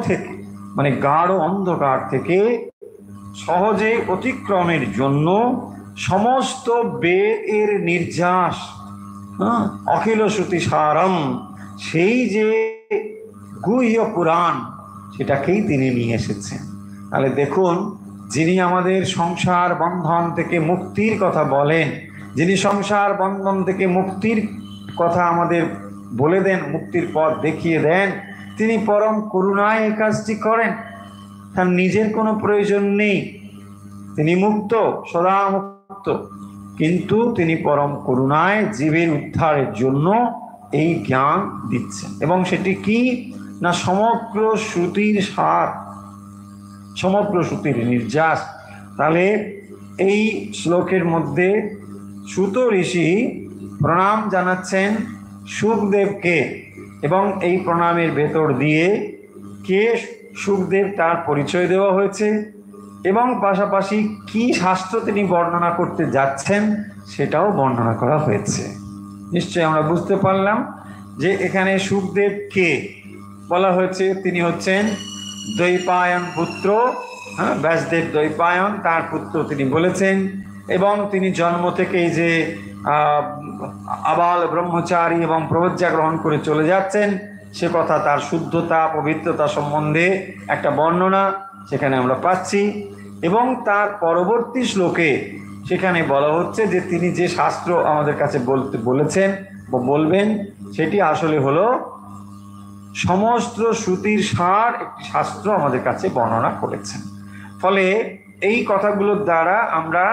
থেকে মানে গাঢ় অন্ধকার থেকে সহজে অতিক্রমের জন্য সমস্ত বেদের নির্যাস, অখিল শ্রুতি সারম, সেই যে গুহ্য পুরাণ সেটাকেই তিনি নিয়ে এসেছেন। তাহলে দেখুন, যিনি আমাদের সংসার বন্ধন থেকে মুক্তির কথা বলেন, যিনি সংসার বন্ধন থেকে মুক্তির কথা আমাদের বলে দেন, মুক্তির পথ দেখিয়ে দেন, তিনি পরম করুণায় এই কাজটি করেন। তার নিজের কোনো প্রয়োজন নেই, তিনি মুক্ত, সদা মুক্ত, কিন্তু তিনি পরম করুণায় জীবের উদ্ধারের জন্য এই জ্ঞান দিচ্ছেন। এবং সেটি কি না সমগ্র শ্রুতির সার, সমগ্র শ্রুতির নির্যাস। তাহলে এই শ্লোকের মধ্যে সুত ঋষি প্রণাম জানাচ্ছেন সুখদেবকে, এবং এই প্রণামের ভেতর দিয়ে কে সুখদেব তার পরিচয় দেওয়া হয়েছে এবং পাশাপাশি কি শাস্ত্র তিনি বর্ণনা করতে যাচ্ছেন সেটাও বর্ণনা করা হয়েছে। নিশ্চয়ই আমরা বুঝতে পারলাম যে এখানে সুখদেবকে বলা হয়েছে তিনি হচ্ছেন দ্বৈপায়ন পুত্র, ব্যাসদেব দ্বৈপায়ন তার পুত্র তিনি বলেছেন। এবং তিনি জন্ম থেকেই যে আবাল ব্রহ্মচারী এবং প্রবজ্জা গ্রহণ করে চলে যাচ্ছেন, সে কথা, তার শুদ্ধতা পবিত্রতা সম্বন্ধে একটা বর্ণনা সেখানে আমরা পাচ্ছি। এবং তার পরবর্তী শ্লোকে সেখানে বলা হচ্ছে যে তিনি যে শাস্ত্র আমাদের কাছে বলতে বলেছেন বা বলবেন, সেটি আসলে হলো সমস্ত শ্রুতির সার একটি শাস্ত্র আমাদের কাছে বর্ণনা করেছেন। ফলে এই কথাগুলোর দ্বারা আমরা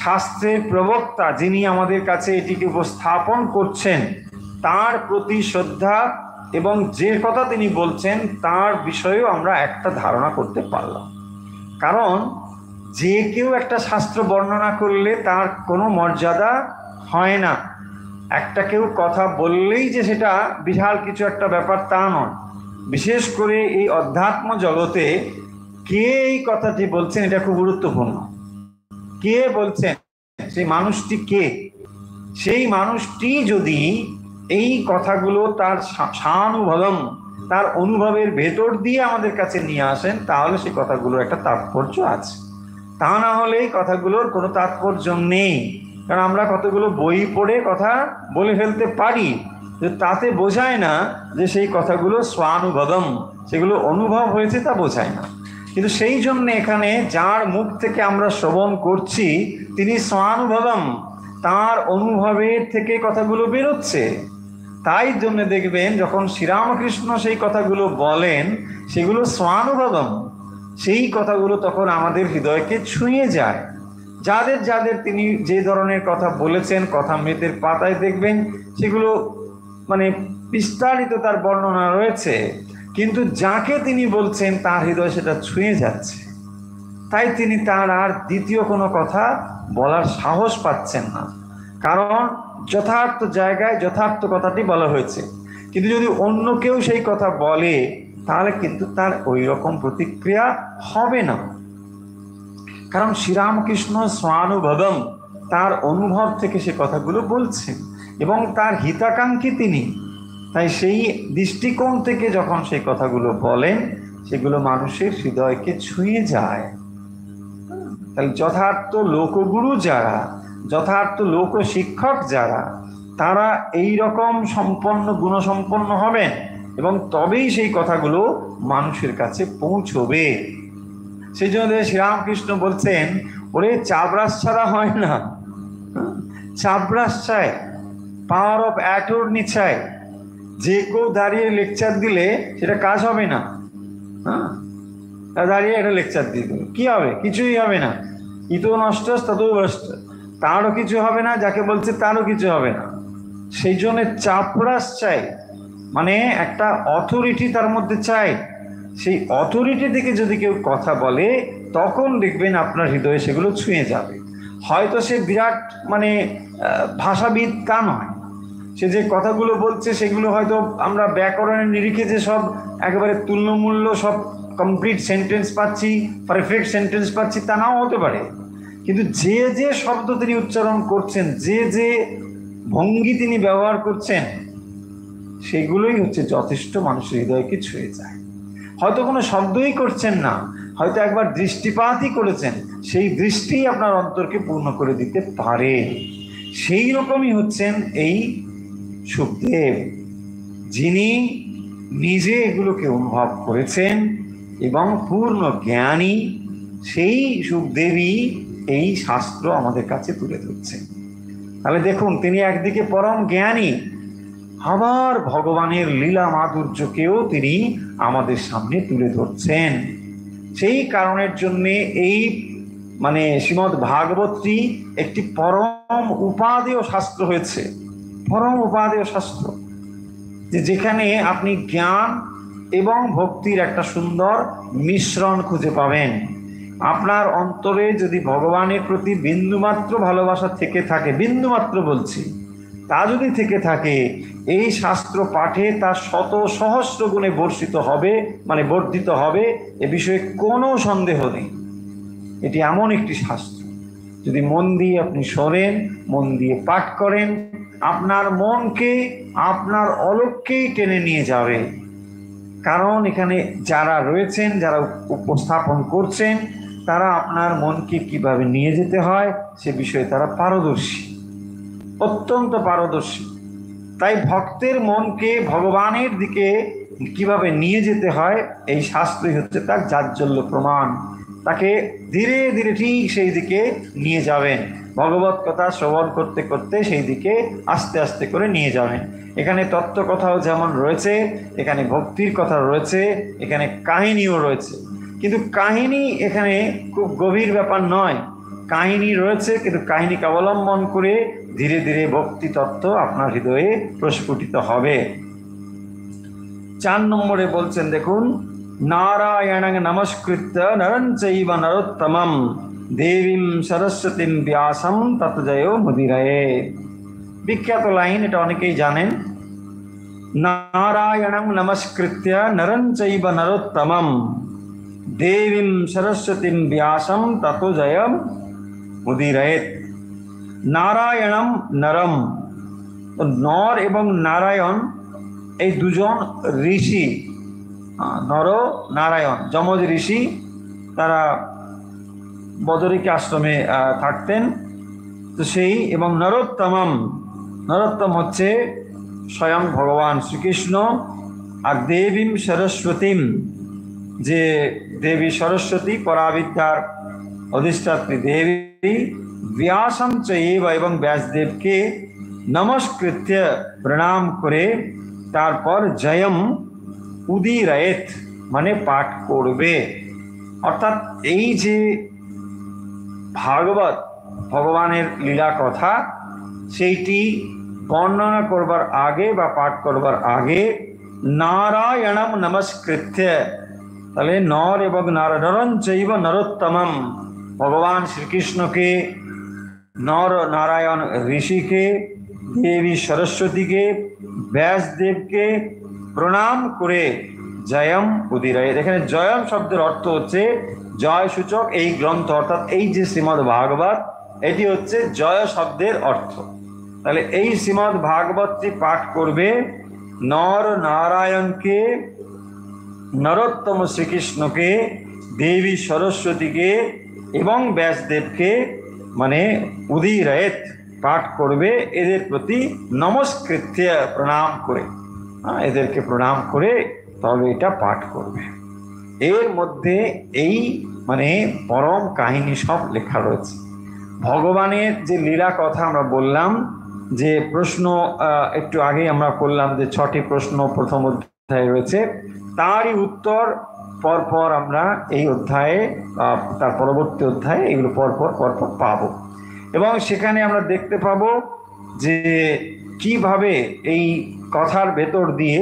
শাস্ত্রের প্রবক্তা যিনি আমাদের কাছে এটিকে উপস্থাপন করছেন তার প্রতি শ্রদ্ধা এবং যে কথা তিনি বলছেন তার বিষয়েও আমরা একটা ধারণা করতে পারলাম। কারণ যে কেউ একটা শাস্ত্র বর্ণনা করলে তার কোনো মর্যাদা হয় না। একটা কেউ কথা বললেই যে সেটা বিশাল কিছু একটা ব্যাপার তা নয়। বিশেষ করে এই অধ্যাত্ম জগতে কে এই কথাটি বলছেন এটা খুব গুরুত্বপূর্ণ। কে বলছেন, সেই মানুষটি কে, সেই মানুষটি যদি এই কথাগুলো তার স্বানুভবম, তার অনুভবের ভেতর দিয়ে আমাদের কাছে নিয়ে আসেন, তাহলে সেই কথাগুলোর একটা তাৎপর্য আছে। তা না হলে এই কথাগুলোর কোনো তাৎপর্য নেই। কারণ আমরা কতগুলো বই পড়ে কথা বলে ফেলতে পারি, তাতে বোঝায় না যে সেই কথাগুলো স্বানুভবম, সেগুলো অনুভব হয়েছে, তা বোঝায় না। কিন্তু সেই জন্য এখানে যার মুখ থেকে আমরা শ্রবণ করছি তিনি স্বানুভবম, তার অনুভবের থেকে কথাগুলো বেরোচ্ছে। তাই জন্য দেখবেন যখন শ্রীরামকৃষ্ণ সেই কথাগুলো বলেন সেগুলো স্বানুভবম, সেই কথাগুলো তখন আমাদের হৃদয়কে ছুঁয়ে যায়। যাদের যাদের তিনি যে ধরনের কথা বলেছেন, কথামৃতের পাতায় দেখবেন সেগুলো মানে বিস্তারিত তার বর্ণনা রয়েছে, কিন্তু যাকে তিনি বলছেন তার হৃদয় সেটা ছুঁয়ে যাচ্ছে। তাই তিনি তার আর দ্বিতীয় কোনো কথা বলার সাহস পাচ্ছেন না, কারণ যথার্থ জায়গায় যথার্থ কথাটি বলা হয়েছে। কিন্তু যদি অন্য কেউ সেই কথা বলে তাহলে কিন্তু তার ওই রকম প্রতিক্রিয়া হবে না। কারণ শ্রীরামকৃষ্ণ স্বানুভবম, তার অনুভব থেকে সে কথাগুলো বলছেন এবং তার হিতাকাঙ্ক্ষী তিনি। তাই সেই দৃষ্টিকোণ থেকে যখন সেই কথাগুলো বলেন সেগুলো মানুষের হৃদয়কে ছুঁয়ে যায়। তাই যথার্থ লোকগুরু যারা, যথার্থ লোক শিক্ষক যারা, তারা এই রকম সম্পন্ন গুণসম্পন্ন হবেন এবং তবেই সেই কথাগুলো মানুষের কাছে পৌঁছবে। সেই জন্য শ্রীরামকৃষ্ণ বলছেন, ওরে চাবরাস ছাড়া হয় না, চাবরাস চাই, পাওয়ার অফ অ্যাটর্নি চাই। যে কেউ দাঁড়িয়ে লেকচার দিলে সেটা কাজ হবে না। দাঁড়িয়ে একটা লেকচার দিয়ে দেবে, কি হবে? কিছুই হবে না। ইতো নষ্ট ততও ভ্রষ্ট, তারও কিছু হবে না, যাকে বলছে তারও কিছু হবে না। সেই জন্য চাপরাস চাই, মানে একটা অথরিটি তার মধ্যে চাই। সেই অথরিটি থেকে যদি কেউ কথা বলে তখন দেখবেন আপনার হৃদয়ে সেগুলো ছুঁয়ে যাবে। হয়তো সে বিরাট মানে ভাষাবিদ তা নয়, সে যে কথাগুলো বলছে সেগুলো হয়তো আমরা ব্যাকরণের নিরিখে যে সব একেবারে তুল্যমূল্য সব কমপ্লিট সেন্টেন্স পাচ্ছি, পারফেক্ট সেন্টেন্স পাচ্ছি, তা নাও হতে পারে। কিন্তু যে যে শব্দ তিনি উচ্চারণ করছেন, যে যে ভঙ্গি তিনি ব্যবহার করছেন, সেগুলোই হচ্ছে যথেষ্ট মানুষের হৃদয়কে ছুঁয়ে যায়। হয়তো কোনো শব্দই করছেন না, হয়তো একবার দৃষ্টিপাতই করেছেন, সেই দৃষ্টি আপনার অন্তরকে পূর্ণ করে দিতে পারে। সেই রকমই হচ্ছেন এই সুখদেব, যিনি নিজে এগুলোকে অনুভব করেছেন এবং পূর্ণ জ্ঞানী। সেই সুখদেবই এই শাস্ত্র আমাদের কাছে তুলে ধরছেন। তাহলে দেখুন, তিনি একদিকে পরম জ্ঞানী, আবার ভগবানের লীলা মাধুর্যকেও তিনি আমাদের সামনে তুলে ধরছেন। সেই কারণের জন্যে এই মানে শ্রীমদ্ ভাগবতী একটি পরম উপাদেয় শাস্ত্র হয়েছে। পরম উপাদেয় শাস্ত্র, যেখানে আপনি জ্ঞান এবং ভক্তির একটা সুন্দর মিশ্রণ খুঁজে পাবেন। আপনার অন্তরে যদি ভগবানের প্রতি বিন্দুমাত্র ভালোবাসা থেকে থাকে, বিন্দুমাত্র বলছি, তা যদি থেকে থাকে, এই শাস্ত্র পাঠে তা শত সহস্র গুণে বর্ষিত হবে, মানে বর্ধিত হবে, এ বিষয়ে কোনো সন্দেহ নেই। এটি এমন একটি শাস্ত্র, যদি মন দিয়ে আপনি শোনেন, মন দিয়ে পাঠ করেন, আপনার মনকে আপনার অলক্ষ্যেই টেনে নিয়ে যাবে। কারণ এখানে যারা রয়েছেন, যারা উপস্থাপন করছেন, তারা আপনার মনকে কিভাবে নিয়ে যেতে হয় সে বিষয়ে তারা পারদর্শী। অত্যন্ত পারদর্শী। তাই ভক্তের মনকে ভগবানের দিকে কিভাবে নিয়ে যেতে হয় এই শাস্ত্রই হচ্ছে তার জাজ্জল্য প্রমাণ। তাকে ধীরে ধীরে ঠিক সেই দিকে নিয়ে যাবেন, ভগবত কথা শ্রবণ করতে করতে সেই দিকে আস্তে আস্তে করে নিয়ে যাবেন। এখানে তত্ত্ব কথাও যেমন রয়েছে, এখানে ভক্তির কথা রয়েছে, এখানে কাহিনীও রয়েছে। কিন্তু কাহিনী এখানে খুব গভীর ব্যাপার নয়, কাহিনী রয়েছে কিন্তু কাহিনীকে অবলম্বন করে ধীরে ধীরে ভক্তি তত্ত্ব আপনার হৃদয়ে প্রস্ফুটিত হবে। 4 নম্বরে বলছেন, দেখুন, নারায়ণং নমস্কৃত্য নরং চৈব নরোত্তমম দেবীম সরস্বতীম ব্যাসম তত জয় মুদিরয়ে। বিখ্যাত লাইন, এটা অনেকেই জানেন। নারায়ণং নমস্কৃত্য নরং চৈব নরোত্তমম দেবীম সরস্বতীম ব্যাসম তত জয় মুদিরয়েত। নারায়ণম নরম, নর এবং নারায়ণ এই দুজন ঋষি, নর নারায়ণ যমজ ঋষি, তারা বদরিকা আশ্রমে থাকতেন। তো সেই এবং নরোত্তমম, নরোত্তম হচ্ছে স্বয়ং ভগবান শ্রীকৃষ্ণ। আর দেবীম সরস্বতীম, যে দেবী সরস্বতী পরাবিদ্যার অধিষ্ঠাত্রী দেবী, ব্যাসম চৈব এবং ব্যাসদেবকে নমস্কৃত্য প্রণাম করে তারপর জয়ম উদিরয়েত মানে পাঠ করবে। অর্থাৎ এই যে ভাগবত ভগবানের লীলা কথা, সেইটি বর্ণনা করবার আগে বা পাঠ করবার আগে নারায়ণম নমস্কৃত্য, তাহলে নর এবং নরং চৈব নরোত্তমম, ভগবান শ্রীকৃষ্ণকে, নর নারায়ণ ঋষিকে, দেবী সরস্বতীকে, ব্যাসদেবকে প্রণাম করে জয়ম উদিরয়ে। এখানে জয়ম শব্দের অর্থ হচ্ছে জয় সূচক এই গ্রন্থ, অর্থাৎ এই যে শ্রীমদ্ ভাগবত, এটি হচ্ছে জয় শব্দের অর্থ। তাহলে এই শ্রীমদ্ ভাগবতটি পাঠ করবে নর নারায়ণকে, নরোত্তম শ্রীকৃষ্ণকে, দেবী সরস্বতীকে এবং ব্যাসদেবকে, মানে উদিরয়েত পাঠ করবে, এদের প্রতি নমস্কৃত্য প্রণাম করে, এদেরকে প্রণাম করে তবে এটা পাঠ করবে। এর মধ্যে এই মানে পরম কাহিনী সব লেখা রয়েছে। ভগবানের যে লীলা কথা আমরা বললাম, যে প্রশ্ন একটু আগে আমরা করলাম যে 6টি প্রশ্ন প্রথম অধ্যায়ে রয়েছে, তারই উত্তর পরপর আমরা এই অধ্যায়ে তার পরবর্তী অধ্যায়ে এগুলো পরপর পাবো। এবং সেখানে আমরা দেখতে পাবো যে কিভাবে এই কথার ভেতর দিয়ে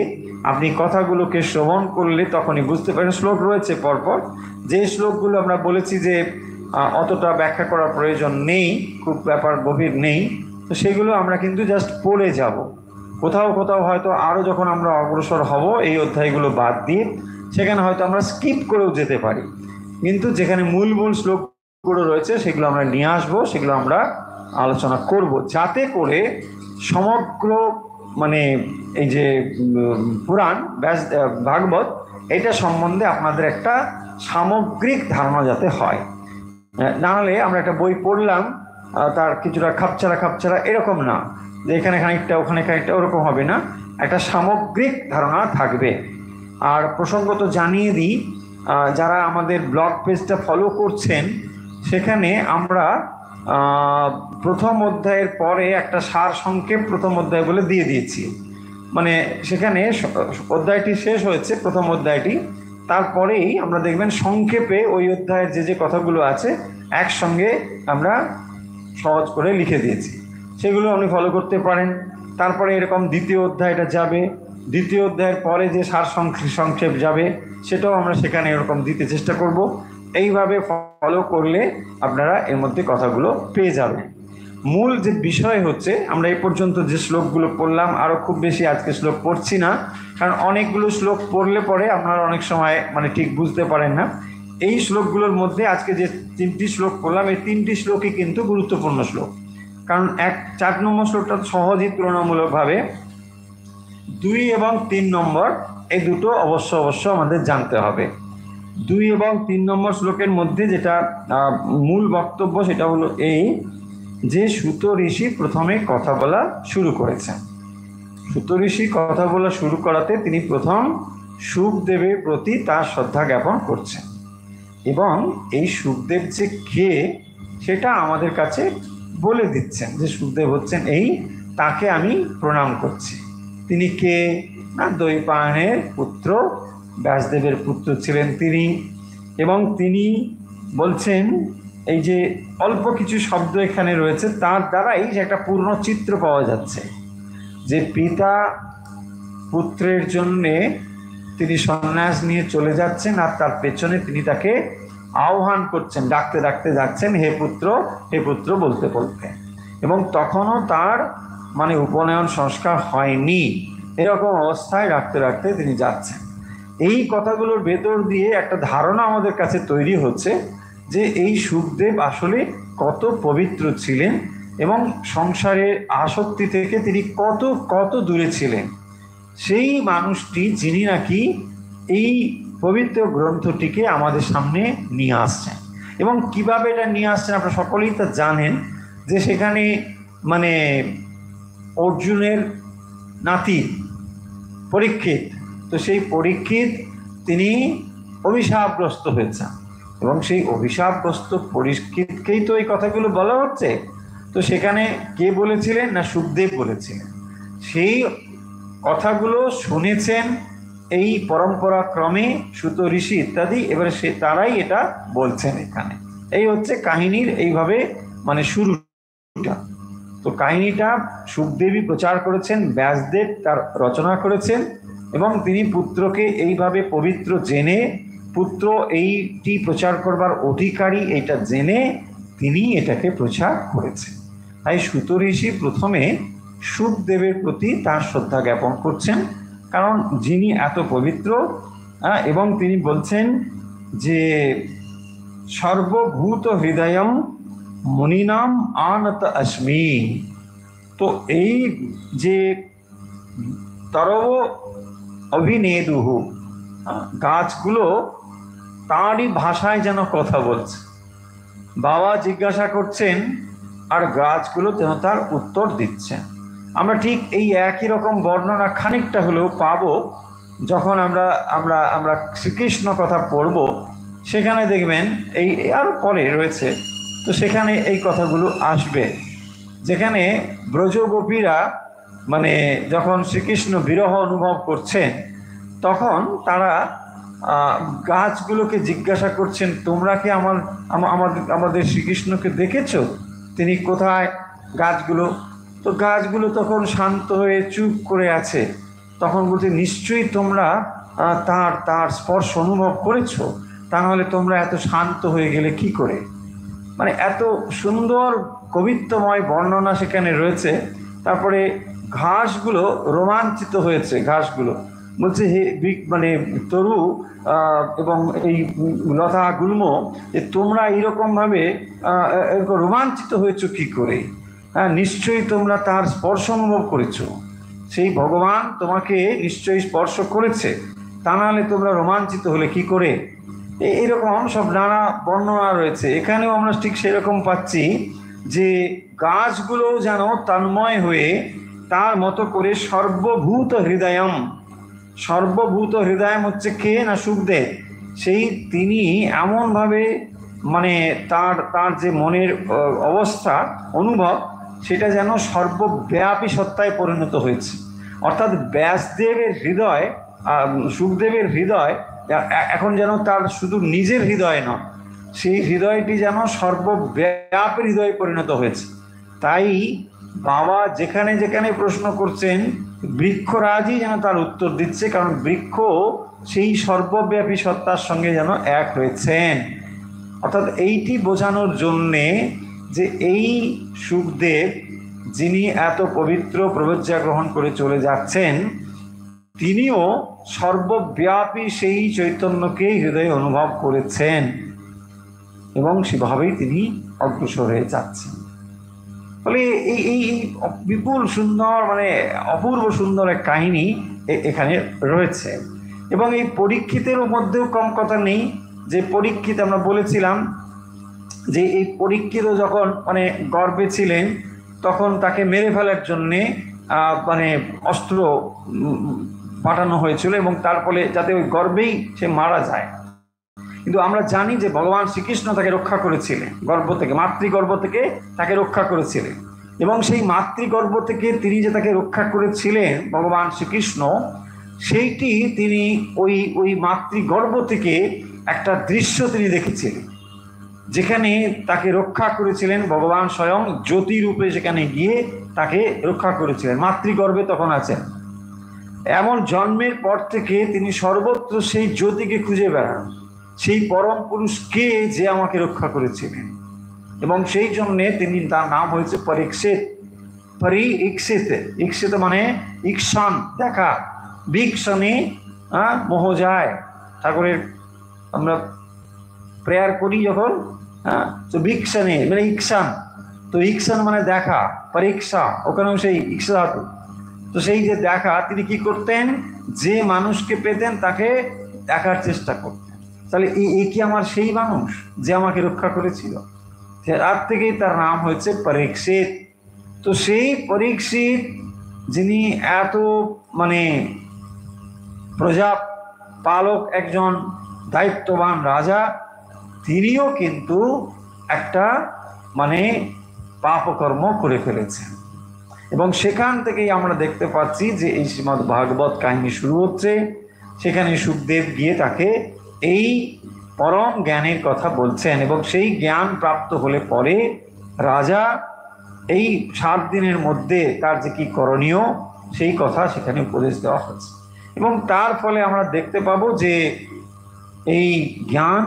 আপনি কথাগুলোকে শ্রবণ করলে তখনই বুঝতে পারেন। শ্লোক রয়েছে পরপর, যে শ্লোকগুলো আমরা বলেছি যে অতটা ব্যাখ্যা করার প্রয়োজন নেই, খুব ব্যাপার গভীর নেই, তো সেগুলো আমরা কিন্তু জাস্ট পড়ে যাব। কোথাও কোথাও হয়তো আরও যখন আমরা অগ্রসর হব এই অধ্যায়গুলো বাদ দিয়ে, সেখানে হয়তো আমরা স্কিপ করেও যেতে পারি, কিন্তু যেখানে মূল মূল শ্লোকগুলো রয়েছে সেগুলো আমরা নিয়ে আসবো, সেগুলো আমরা আলোচনা করব, যাতে করে সমগ্র মানে এই যে পুরাণ ভাগবত এটা সম্বন্ধে আপনাদের একটা সামগ্রিক ধারণা যাতে হয়। নাহলে আমরা একটা বই পড়লাম, তার কিছুটা খাপছাড়া এরকম না, যে এখানে খানিকটা ওখানে খানিকটা, ওরকম হবে না, একটা সামগ্রিক ধারণা থাকবে। আর প্রসঙ্গত জানিয়ে দিই, যারা আমাদের ব্লগ পেজটা ফলো করছেন, সেখানে আমরা প্রথম অধ্যায়ের পরে একটা সার সংক্ষেপ প্রথম অধ্যায় বলে দিয়ে দিয়েছি। মানে সেখানে অধ্যায়টি শেষ হয়েছে, প্রথম অধ্যায়টি, তারপরেই আমরা দেখবেন সংক্ষেপে ওই অধ্যায়ের যে কথাগুলো আছে একসঙ্গে আমরা সহজ করে লিখে দিয়েছি, সেগুলো আপনি ফলো করতে পারেন। তারপরে এরকম দ্বিতীয় অধ্যায়টা যাবে, দ্বিতীয় অধ্যায়ের পরে যে সার সংক্ষেপ যাবে সেটাও আমরা সেখানে এরকম দিতে চেষ্টা করব। এইভাবে ফলো করলে আপনারা এর মধ্যে কথাগুলো পেয়ে যাবেন। মূল যে বিষয় হচ্ছে, আমরা এই পর্যন্ত যে শ্লোকগুলো পড়লাম, আরও খুব বেশি আজকে শ্লোক পড়ছি না, কারণ অনেকগুলো শ্লোক পড়লে পরে আপনারা অনেক সময় মানে ঠিক বুঝতে পারেন না। এই শ্লোকগুলোর মধ্যে আজকে যে 3টি শ্লোক পড়লাম, এই 3টি শ্লোকই কিন্তু গুরুত্বপূর্ণ শ্লোক। কারণ 4 নম্বর শ্লোকটা সহজই তুলনামূলকভাবে, 2 এবং 3 নম্বর এই দুটো অবশ্য আমাদের জানতে হবে। 2 এবং 3 নম্বর শ্লোকের মধ্যে যেটা মূল বক্তব্য, সেটা হলো এই যে সুত ঋষি প্রথমে কথা বলা শুরু করেছেন। সুত ঋষি কথা বলা শুরু করাতে তিনি প্রথম শুকদেবের প্রতি তার শ্রদ্ধা জ্ঞাপন করছেন, এবং এই শুকদেব যে কে সেটা আমাদের কাছে বলে দিচ্ছেন, যে শুকদেব হচ্ছেন এই, তাকে আমি প্রণাম করছি। তিনি কে না, দৈপায়নের পুত্র, ব্যাসদেবের পুত্র ছিলেন তিনি। এবং তিনি বলছেন, এই যে অল্প কিছু শব্দ এখানে রয়েছে, তার দ্বারাই যে একটা পূর্ণ চিত্র পাওয়া যাচ্ছে, যে পিতা পুত্রের জন্যে তিনি সন্ন্যাস নিয়ে চলে যাচ্ছেন, আর তার পেছনে তিনি তাকে আহ্বান করছেন, ডাকতে ডাকতে যাচ্ছেন, হে পুত্র, হে পুত্র বলতে বলতে। এবং তখনও তার মানে উপনয়ন সংস্কার হয়নি, এরকম অবস্থায় রাখতে রাখতে তিনি যাচ্ছেন। এই কথাগুলোর ভেতর দিয়ে একটা ধারণা আমাদের কাছে তৈরি হচ্ছে যে এই শুকদেব আসলে কত পবিত্র ছিলেন, এবং সংসারের আসক্তি থেকে তিনি কত কত দূরে ছিলেন। সেই মানুষটি যিনি নাকি এই পবিত্র গ্রন্থটিকে আমাদের সামনে নিয়ে আসছেন। এবং কিভাবে এটা নিয়ে আসছেন আপনারা সকলেই তা জানেন, যে সেখানে মানে অর্জুনের নাতি পরীক্ষিত, তো সেই পরীক্ষিত তিনি অভিশাপগ্রস্ত হয়েছেন, এবং সেই অভিশাপগ্রস্ত পরীক্ষিতকেই তো এই কথাগুলো বলা হচ্ছে। তো সেখানে কে বলেছিলেন না, শুকদেব বলেছিলেন। সেই কথাগুলো শুনেছেন এই পরম্পরা ক্রমে সুত ঋষি ইত্যাদি, এবারে সে তারাই এটা বলছেন এখানে। এই হচ্ছে কাহিনীর এইভাবে মানে শুরুটা। তো কাহিনীটা শুকদেবী প্রচার করেছেন, ব্যাসদেব তার রচনা করেছেন, এবং তিনি পুত্রকে এইভাবে পবিত্র জেনে, পুত্র এইটি প্রচার করবার অধিকারী এটা জেনে তিনি এটাকে প্রচার করেছেন। তাই সুত ঋষি প্রথমে শুকদেবের প্রতি তার শ্রদ্ধা জ্ঞাপন করছেন, কারণ যিনি এত পবিত্র, এবং তিনি বলছেন যে সর্বভূত হৃদয়ম মুনিনাম আনত अस्मि। তো এই যে তরব অভিনেদুহ, গাছগুলো তাঁরই ভাষায় যেন কথা বলছে। বাবা জিজ্ঞাসা করছেন আর গাছগুলো যেন তার উত্তর দিচ্ছেন। আমরা ঠিক এই একই রকম বর্ণনা খানিকটা হলেও পাবো যখন আমরা আমরা আমরা শ্রীকৃষ্ণ কথা পড়ব, সেখানে দেখবেন এই আরও পরে রয়েছে, তো সেখানে এই কথাগুলো আসবে, যেখানে ব্রজগোপীরা মানে যখন শ্রীকৃষ্ণ বিরহ অনুভব করছেন, তখন তারা গাছগুলোকে জিজ্ঞাসা করছেন, তোমরা কি আমাদের শ্রীকৃষ্ণকে দেখেছ? তিনি কোথায়? গাছগুলো তো গাছগুলো তখন শান্ত হয়ে চুপ করে আছে। তখন বলতে, নিশ্চয়ই তোমরা তার তার স্পর্শ অনুভব করেছো, তা নাহলে তোমরা এত শান্ত হয়ে গেলে কি করে? মানে এত সুন্দর কবিত্বময় বর্ণনা সেখানে রয়েছে। তারপরে ঘাসগুলো রোমাঞ্চিত হয়েছে, ঘাসগুলো বলছে হে মানে তরু এবং এই লতা গুল্ম, যে তোমরা এইরকমভাবে এরকম রোমাঞ্চিত হয়েছো কি করে? হ্যাঁ, নিশ্চয়ই তোমরা তার স্পর্শ অনুভব করেছো, সেই ভগবান তোমাকে নিশ্চয়ই স্পর্শ করেছে, তা নাহলে তোমরা রোমাঞ্চিত হলে কি করে? এইরকম সব নানা বর্ণনা রয়েছে। এখানেও আমরা ঠিক সেরকম পাচ্ছি যে গাছগুলো যেন তন্ময় হয়ে তার মতো করে সর্বভূত হৃদয়ম, সর্বভূত হৃদয়ম হচ্ছে কে না, শুকদেব। সেই তিনি এমনভাবে মানে তার তার যে মনের অবস্থা অনুভব, সেটা যেন সর্বব্যাপী সত্তায় পরিণত হয়েছে। অর্থাৎ ব্যাসদেবের হৃদয়, শুকদেবের হৃদয় এখন যেন তার শুধু নিজের হৃদয় নয়, সেই হৃদয়টি যেন সর্বব্যাপী হৃদয়ে পরিণত হয়েছে। তাই বাবা যেখানে যেখানে প্রশ্ন করছেন, বৃক্ষরাজই যেন তার উত্তর দিচ্ছে, কারণ বৃক্ষ সেই সর্বব্যাপী সত্তার সঙ্গে যেন এক হয়েছেন। অর্থাৎ এইটি বোঝানোর জন্যে যে এই শুকদেব যিনি এত পবিত্র প্রবজ্জা গ্রহণ করে চলে যাচ্ছেন, তিনিও সর্বব্যাপী সেই চৈতন্যকেই হৃদয়ে অনুভব করেছেন, এবং সেভাবেই তিনি অগ্রসর হয়ে যাচ্ছেন। ফলে এই এই বিপুল সুন্দর মানে অপূর্ব সুন্দর এক কাহিনী এখানে রয়েছে। এবং এই পরীক্ষিতের মধ্যেও কম কথা নেই, যে পরীক্ষিত আমরা বলেছিলাম যে এই পরীক্ষিত যখন মানে গর্ভে ছিলেন তখন তাকে মেরে ফেলার জন্যে মানে অস্ত্র পাঠানো হয়েছিল এবং তার ফলে যাতে ওই গর্ভেই সে মারা যায়। কিন্তু আমরা জানি যে ভগবান শ্রীকৃষ্ণ তাকে রক্ষা করেছিলেন, গর্ভ থেকে, মাতৃগর্ভ থেকে তাকে রক্ষা করেছিলেন। এবং সেই মাতৃগর্ভ থেকে তিনি যে তাকে রক্ষা করেছিলেন ভগবান শ্রীকৃষ্ণ, সেইটি তিনি ওই ওই মাতৃগর্ভ থেকে একটা দৃশ্য তিনি দেখেছিলেন, যেখানে তাকে রক্ষা করেছিলেন ভগবান স্বয়ং জ্যোতি রূপে, সেখানে গিয়ে তাকে রক্ষা করেছিলেন। মাতৃগর্ভে তখন আছেন, এমন জন্মের পর থেকে তিনি সর্বত্র সেই জ্যোতিকে খুঁজে বেড়ান, সেই পরম পুরুষ কে যে আমাকে রক্ষা করেছিলেন। এবং সেই জন্যে তিনি, তার নাম হয়েছে পরীক্ষিত। পরীক্ষিত, ইক্ষিত মানে ইক্ষণ, দেখা, বীক্ষণে মোহ যায়। ঠাকুরের আমরা প্রেয়ার করি যখন, তো বীক্ষণে মানে ইক্ষণ, তো ইক্ষণ মানে দেখা, পরীক্ষা, ওখানেও সেই ইক্ষা ধাতু। তো সেই যে দেখা, তিনি কি করতেন, যে মানুষকে পেতেন তাকে দেখার চেষ্টা করতেন। তাহলে এই কি আমার সেই মানুষ যে আমাকে রক্ষা করেছিল? তার থেকেই তার নাম হয়েছে পরীক্ষিত। তো সেই পরীক্ষিত, যিনি এত মানে প্রজা পালক, একজন দায়িত্ববান রাজা, তিনিও কিন্তু একটা মানে পাপকর্ম করে ফেলেছেন। এবং সেখান থেকেই আমরা দেখতে পাচ্ছি যে এই শ্রীমদ্ ভাগবত কাহিনী শুরু হচ্ছে। সেখানে সুখদেব গিয়ে তাকে এই পরম জ্ঞানের কথা বলছেন, এবং সেই জ্ঞান প্রাপ্ত হলে পরে রাজা এই 7 দিনের মধ্যে তার যে কি করণীয় সেই কথা সেখানে উপদেশ দেওয়া হচ্ছে। এবং তার ফলে আমরা দেখতে পাবো যে এই জ্ঞান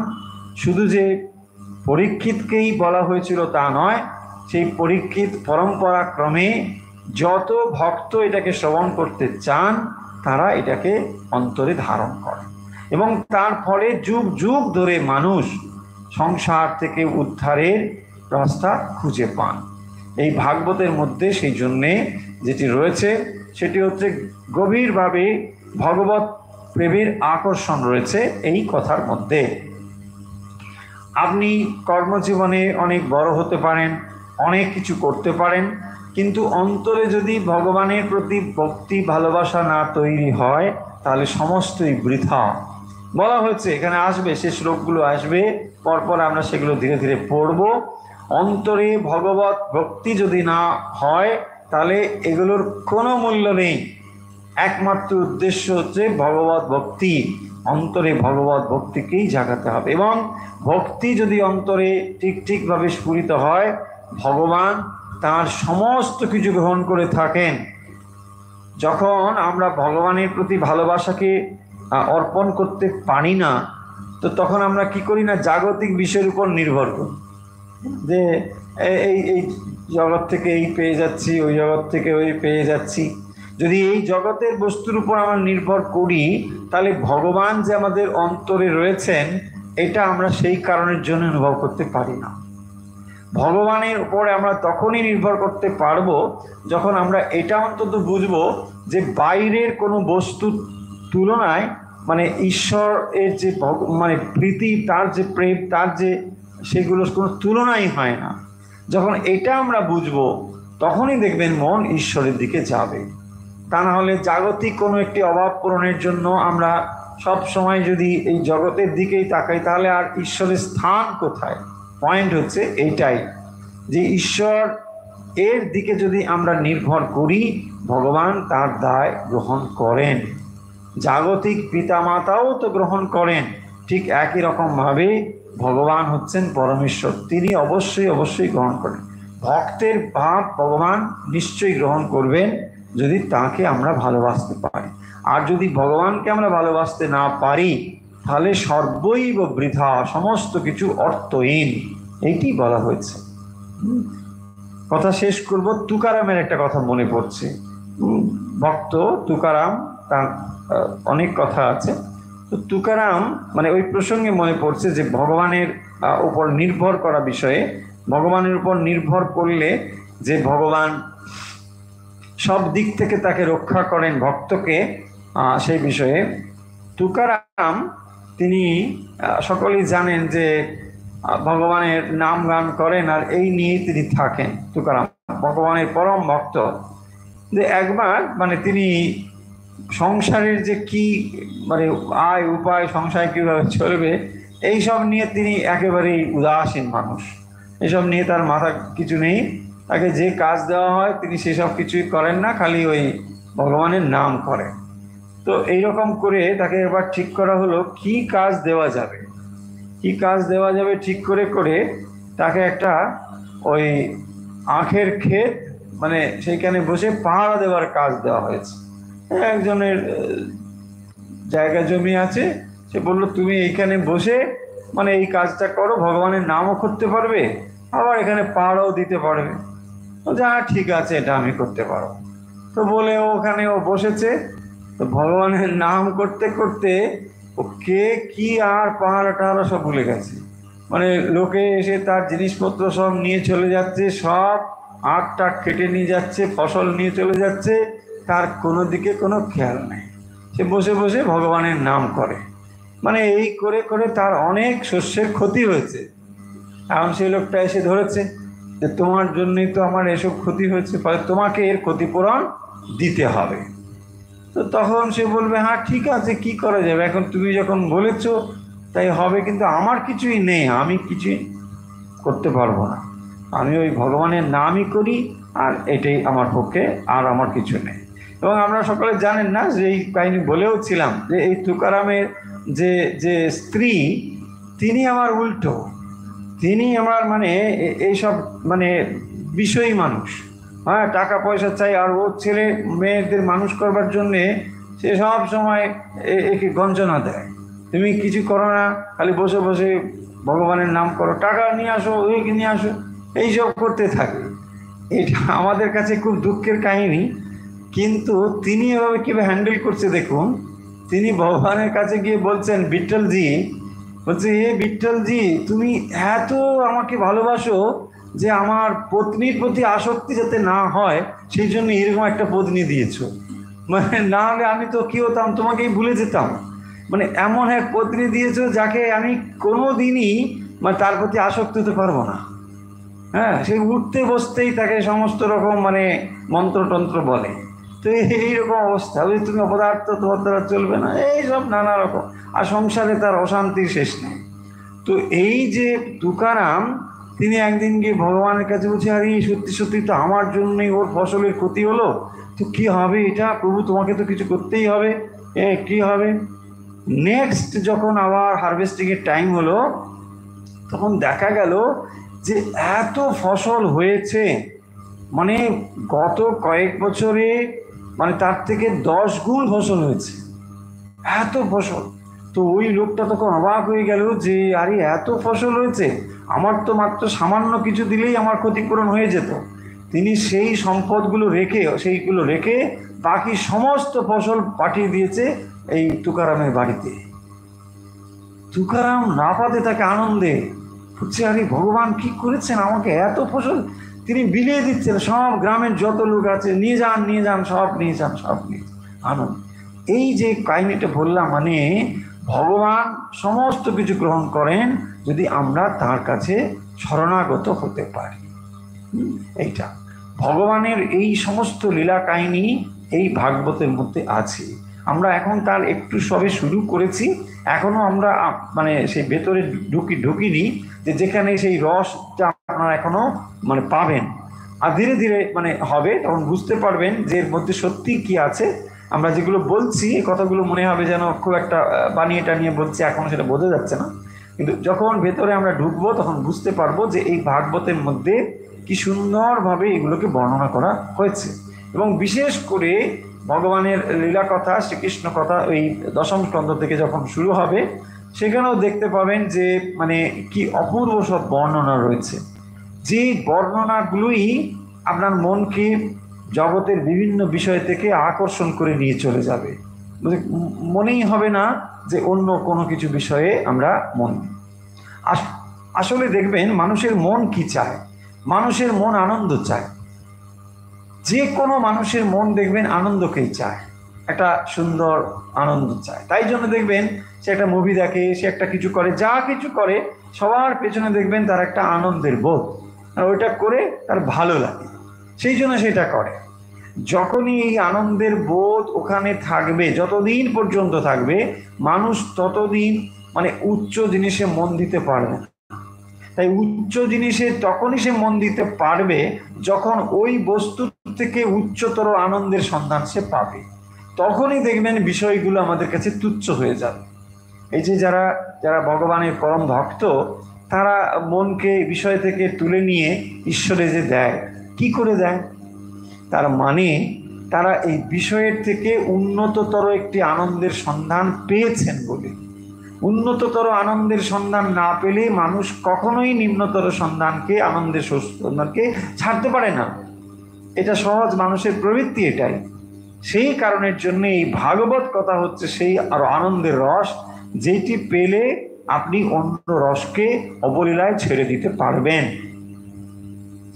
শুধু যে পরীক্ষিতকেই বলা হয়েছিল তা নয়, সেই পরীক্ষিত পরম্পরা ক্রমে যত ভক্ত এটাকে শ্রবণ করতে চান তারা এটাকে অন্তরে ধারণ করেন, এবং তার ফলে যুগ যুগ ধরে মানুষ সংসার থেকে উদ্ধারের রাস্তা খুঁজে পান। এই ভাগবতের মধ্যে সেই জন্যে যেটি রয়েছে সেটি হচ্ছে গভীরভাবে ভগবত প্রেমের আকর্ষণ রয়েছে এই কথার মধ্যে। আপনি কর্মজীবনে অনেক বড় হতে পারেন, অনেক কিছু করতে পারেন, কিন্তু অন্তরে যদি ভগবানের প্রতি ভক্তি ভালোবাসা না তৈরি হয় তাহলে সমস্তই বৃথা। বলা হয়েছে, এখানে আসবে, সে শ্লোকগুলো আসবে, পরপর আমরা সেগুলো ধীরে ধীরে পড়ব। অন্তরে ভগবত ভক্তি যদি না হয় তাহলে এগুলোর কোনো মূল্য নেই। একমাত্র উদ্দেশ্য হচ্ছে ভগবত ভক্তি, অন্তরে ভগবত ভক্তিকেই জাগাতে হবে। এবং ভক্তি যদি অন্তরে ঠিকভাবে স্ফুরিত হয়, ভগবান তার সমস্ত কিছু গ্রহণ করে থাকেন। যখন আমরা ভগবানের প্রতি ভালোবাসাকে অর্পণ করতে পারি না, তো তখন আমরা কি করি না, জাগতিক বিষয়ের উপর নির্ভর করি, যে এই জগৎ থেকে এই পেয়ে যাচ্ছি, ওই জগৎ থেকে ওই পেয়ে যাচ্ছি। যদি এই জগতের বস্তুর উপর আমরা নির্ভর করি তাহলে ভগবান যে আমাদের অন্তরে রয়েছেন এটা আমরা সেই কারণের জন্য অনুভব করতে পারি না। ভগবানের উপরে আমরা তখনই নির্ভর করতে পারবো যখন আমরা এটা অন্তত বুঝবো যে বাইরের কোনো বস্তুর তুলনায় মানে ঈশ্বরের যে মানে প্রীতি, তার যে প্রেম, তার যে সেগুলোর কোনো তুলনাই হয় না। যখন এটা আমরা বুঝবো তখনই দেখবেন মন ঈশ্বরের দিকে যাবে। তা না হলে জাগতিক কোনো একটি অভাব পূরণের জন্য আমরা সব সময় যদি এই জগতের দিকেই তাকাই তাহলে আর ঈশ্বরের স্থান কোথায়? পয়েন্ট হচ্ছে এইটাই যে ঈশ্বর এর দিকে যদি আমরা নির্ভর করি, ভগবান তার দায় গ্রহণ করেন। জাগতিক পিতামাতাও তো গ্রহণ করেন, ঠিক একই রকমভাবে ভগবান হচ্ছেন পরমেশ্বর, তিনি অবশ্যই গ্রহণ করেন। ভক্তের ভাব ভগবান নিশ্চয়ই গ্রহণ করবেন যদি তাকে আমরা ভালোবাসতে পারি। আর যদি ভগবানকে আমরা ভালোবাসতে না পারি তাহলে সর্বৈব বৃথা, সমস্ত কিছু অর্থহীন, এইটি বলা হয়েছে। কথা শেষ করব, তুকারামের একটা কথা মনে পড়ছে। ভক্ত তুকারাম, তার অনেক কথা আছে, তো তুকারাম মানে ওই প্রসঙ্গে মনে পড়ছে যে ভগবানের উপর নির্ভর করা বিষয়ে, ভগবানের উপর নির্ভর করলে যে ভগবান সব দিক থেকে তাকে রক্ষা করেন ভক্তকে, সেই বিষয়ে তুকারাম তিনি সকলেই জানেন যে ভগবানের নাম গান করেন আর এই নিয়েই তিনি থাকেন। তুকারাম ভগবানের পরম ভক্ত। যে একবার মানে তিনি সংসারের যে কি মানে আয় উপায়, সংসার কীভাবে চলবে, এইসব নিয়ে তিনি একেবারেই উদাসীন মানুষ। এসব নিয়ে তার মাথা কিছু নেই। তাকে যে কাজ দেওয়া হয় তিনি সেসব কিছুই করেন না, খালি ওই ভগবানের নাম করেন। তো এইরকম করে তাকে এবার ঠিক করা হলো কি কাজ দেওয়া যাবে, কি কাজ দেওয়া যাবে ঠিক করে করে তাকে একটা ওই আখের ক্ষেত মানে সেইখানে বসে পাহারা দেওয়ার কাজ দেওয়া হয়েছে। একজনের জায়গা জমি আছে, সে বললো তুমি এইখানে বসে মানে এই কাজটা করো, ভগবানের নামও করতে পারবে আবার এখানে পাহারাও দিতে পারবে। যা ঠিক আছে, এটা আমি করতে পারবো। তো বলে ওখানে ও বসেছে। তো ভগবানের নাম করতে করতে ও কে কি আর পাহাড়া টাহারা সব ভুলে গেছে। মানে লোকে এসে তার জিনিসপত্র সব নিয়ে চলে যাচ্ছে, সব আখ টাক কেটে নিয়ে যাচ্ছে, ফসল নিয়ে চলে যাচ্ছে, তার কোনো দিকে কোনো খেয়াল নেই। সে বসে বসে ভগবানের নাম করে। মানে এই করে করে তার অনেক শস্যের ক্ষতি হয়েছে। এখন সেই লোকটা এসে ধরেছে যে তোমার জন্যই তো আমার এসব ক্ষতি হয়েছে, ফলে তোমাকে এর ক্ষতিপূরণ দিতে হবে। তো তখন সে বলবে হ্যাঁ ঠিক আছে, কি করা যাবে, এখন তুমি যখন বলেছো তাই হবে, কিন্তু আমার কিছুই নেই, আমি কিছুই করতে পারবো না, আমি ওই ভগবানের নামই করি আর এটাই আমার পক্ষে, আর আমার কিছু নেই। এবং আমরা সকলে জানেন না যে এই কাহিনী বলেওছিলাম যে এই তুকারামের যে যে স্ত্রী তিনি আমার উল্টো, তিনি আমার মানে এইসব মানে বিষয়ী মানুষ। হ্যাঁ, টাকা পয়সা চাই, আর ওর ছেলে মেয়েদের মানুষ করবার জন্যে সে সব সময় একে গঞ্জনা দেয়, তুমি কিছু করো না, খালি বসে বসে ভগবানের নাম করো, টাকা নিয়ে আসো, ওইকে নিয়ে আসো, এইসব করতে থাকে। এটা আমাদের কাছে খুব দুঃখের কাহিনী, কিন্তু তিনি এভাবে কীভাবে হ্যান্ডেল করছে দেখুন। তিনি ভগবানের কাছে গিয়ে বলছেন, বিঠ্ঠলজি বলছে, হে বিঠ্ঠলজি তুমি এত আমাকে ভালোবাসো যে আমার পত্নীর প্রতি আসক্তি যাতে না হয় সেই জন্য এরকম একটা পত্নী দিয়েছো, মানে না হলে আমি তো কি হতাম, তোমাকেই ভুলে যেতাম। মানে এমন এক পত্নী দিয়েছো যাকে আমি কোনো দিনই মানে তার প্রতি আসক্তি হতে পারবো না। হ্যাঁ, সে উঠতে বসতেই তাকে সমস্ত রকম মানে মন্ত্রতন্ত্র বলে। তো এইরকম অবস্থা, ওই তুমি অপদার্থ, তোমার দ্বারা চলবে না, এইসব নানা রকম, আর সংসারে তার অশান্তির শেষ নেই। তো এই যে তুকারাম তিনি একদিন গিয়ে ভগবানের কাছে বলছে, আরে সত্যি সত্যি তো আমার জন্যই ওর ফসলের ক্ষতি হলো, তো কি হবে এটা, প্রভু তোমাকে তো কিছু করতেই হবে, কি হবে। নেক্সট যখন আবার হারভেস্টিংয়ের টাইম হলো, তখন দেখা গেল যে এত ফসল হয়েছে, মানে গত কয়েক বছরে মানে তার থেকে 10 গুণ ফসল হয়েছে, এত ফসল। তো ওই লোকটা তখন অবাক হয়ে গেল যে আরে এত ফসল হয়েছে, আমার তো মাত্র সামান্য কিছু দিলেই আমার ক্ষতিপূরণ হয়ে যেত। তিনি সেই সম্পদগুলো রেখে, সেইগুলো রেখে বাকি সমস্ত ফসল পাঠিয়ে দিয়েছে এই তুকারামের বাড়িতে। তুকারাম না পাতে তাকে আনন্দে হচ্ছে, আরে ভগবান কি করেছেন, আমাকে এত ফসল তিনি বিলিয়ে দিচ্ছেন, সব গ্রামের যত লোক আছে নিয়ে যান নিয়ে যান, সব নিয়ে যান, সব নিয়ে আনন্দ। এই যে কাহিনীটা বললাম, মানে ভগবান সমস্ত কিছু গ্রহণ করেন যদি আমরা তার কাছে শরণাগত হতে পারি। এইটা ভগবানের এই সমস্ত লীলা কাহিনী এই ভাগবতের মধ্যে আছে। আমরা এখন তার একটু সবে শুরু করেছি, এখনো আমরা মানে সেই ভেতরে ঢুকিনি, যে যেখানে সেই রসটা আপনারা এখনো মানে পাবেন, আর ধীরে ধীরে মানে হবে, তখন বুঝতে পারবেন যে এর মধ্যে সত্যি কি আছে। আমরা যেগুলো বলছি এই কথাগুলো মনে হবে যেন খুব একটা বানিয়ে টানিয়ে বলছি, এখনো সেটা বোঝা যাচ্ছে না, কিন্তু যখন ভেতরে আমরা ঢুকবো তখন বুঝতে পারবো যে এই ভাগবতের মধ্যে কি সুন্দরভাবে এগুলোকে বর্ণনা করা হয়েছে। এবং বিশেষ করে ভগবানের লীলা কথা, শ্রীকৃষ্ণ কথা ওই 10ম স্কন্ধ থেকে যখন শুরু হবে, সেখানেও দেখতে পাবেন যে মানে কি অপূর্ব সব বর্ণনা রয়েছে, যে বর্ণনাগুলোই আপনার মনকে জগতের বিভিন্ন বিষয় থেকে আকর্ষণ করে নিয়ে চলে যাবে, মনেই হবে না যে অন্য কোনো কিছু বিষয়ে আমরা মন। আসলে দেখবেন মানুষের মন কি চায়, মানুষের মন আনন্দ চায়, যে কোনো মানুষের মন দেখবেন আনন্দকেই চায়। একটা সুন্দর আনন্দ চায়। তাই জন্য দেখবেন সে একটা মুভি দেখে, সে একটা কিছু করে, যা কিছু করে সবার পেছনে দেখবেন তার একটা আনন্দের বোধ, আর ওইটা করে তার ভালো লাগে, সেই জন্য সেটা করে। যখনই এই আনন্দের বোধ ওখানে থাকবে, যতদিন পর্যন্ত থাকবে, মানুষ ততদিন মানে উচ্চ জিনিসে মন দিতে পারবে। তাই উচ্চ জিনিসে তখনই সে মন দিতে পারবে যখন ওই বস্তু থেকে উচ্চতর আনন্দের সন্ধান সে পাবে। তখনই দেখবেন বিষয়গুলো আমাদের কাছে তুচ্ছ হয়ে যাবে। এই যে যারা যারা ভগবানের পরম ভক্ত, তারা মনকে বিষয় থেকে তুলে নিয়ে ঈশ্বরে যে দেয়, কি করে দেয়? তার মানে তারা এই বিষয়ের থেকে উন্নততর একটি আনন্দের সন্ধান পেয়েছেন বলে। উন্নততর আনন্দের সন্ধান না পেলে মানুষ কখনোই নিম্নতর সন্ধানকে, আনন্দের সন্ধানকে ছাড়তে পারে না। এটা সহজ মানুষের প্রবৃত্তি, এটাই। সেই কারণের জন্য এই ভাগবত কথা হচ্ছে সেই আরো আনন্দের রস, যেটি পেলে আপনি অন্য রসকে অবলীলায় ছেড়ে দিতে পারবেন,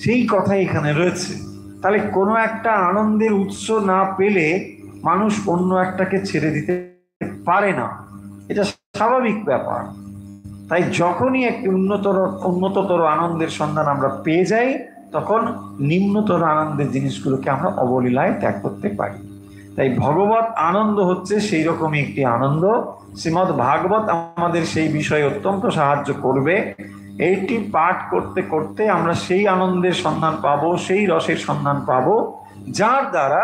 সেই কথাই এখানে রয়েছে। তাহলে কোনো একটা আনন্দের উৎস না পেলে মানুষ অন্য একটাকে ছেড়ে দিতে পারে না, এটা স্বাভাবিক ব্যাপার। তাই যখনই একটি উন্নততর আনন্দের সন্ধান আমরা পেয়ে যাই, তখন নিম্নতর আনন্দের জিনিসগুলোকে আমরা অবলীলায় ত্যাগ করতে পারি। তাই ভগবত আনন্দ হচ্ছে সেই রকমই একটি আনন্দ। শ্রীমদ্ ভাগবত আমাদের সেই বিষয়ে অত্যন্ত সাহায্য করবে। এইটি পাঠ করতে করতে আমরা সেই আনন্দের সন্ধান পাবো, সেই রসের সন্ধান পাবো, যার দ্বারা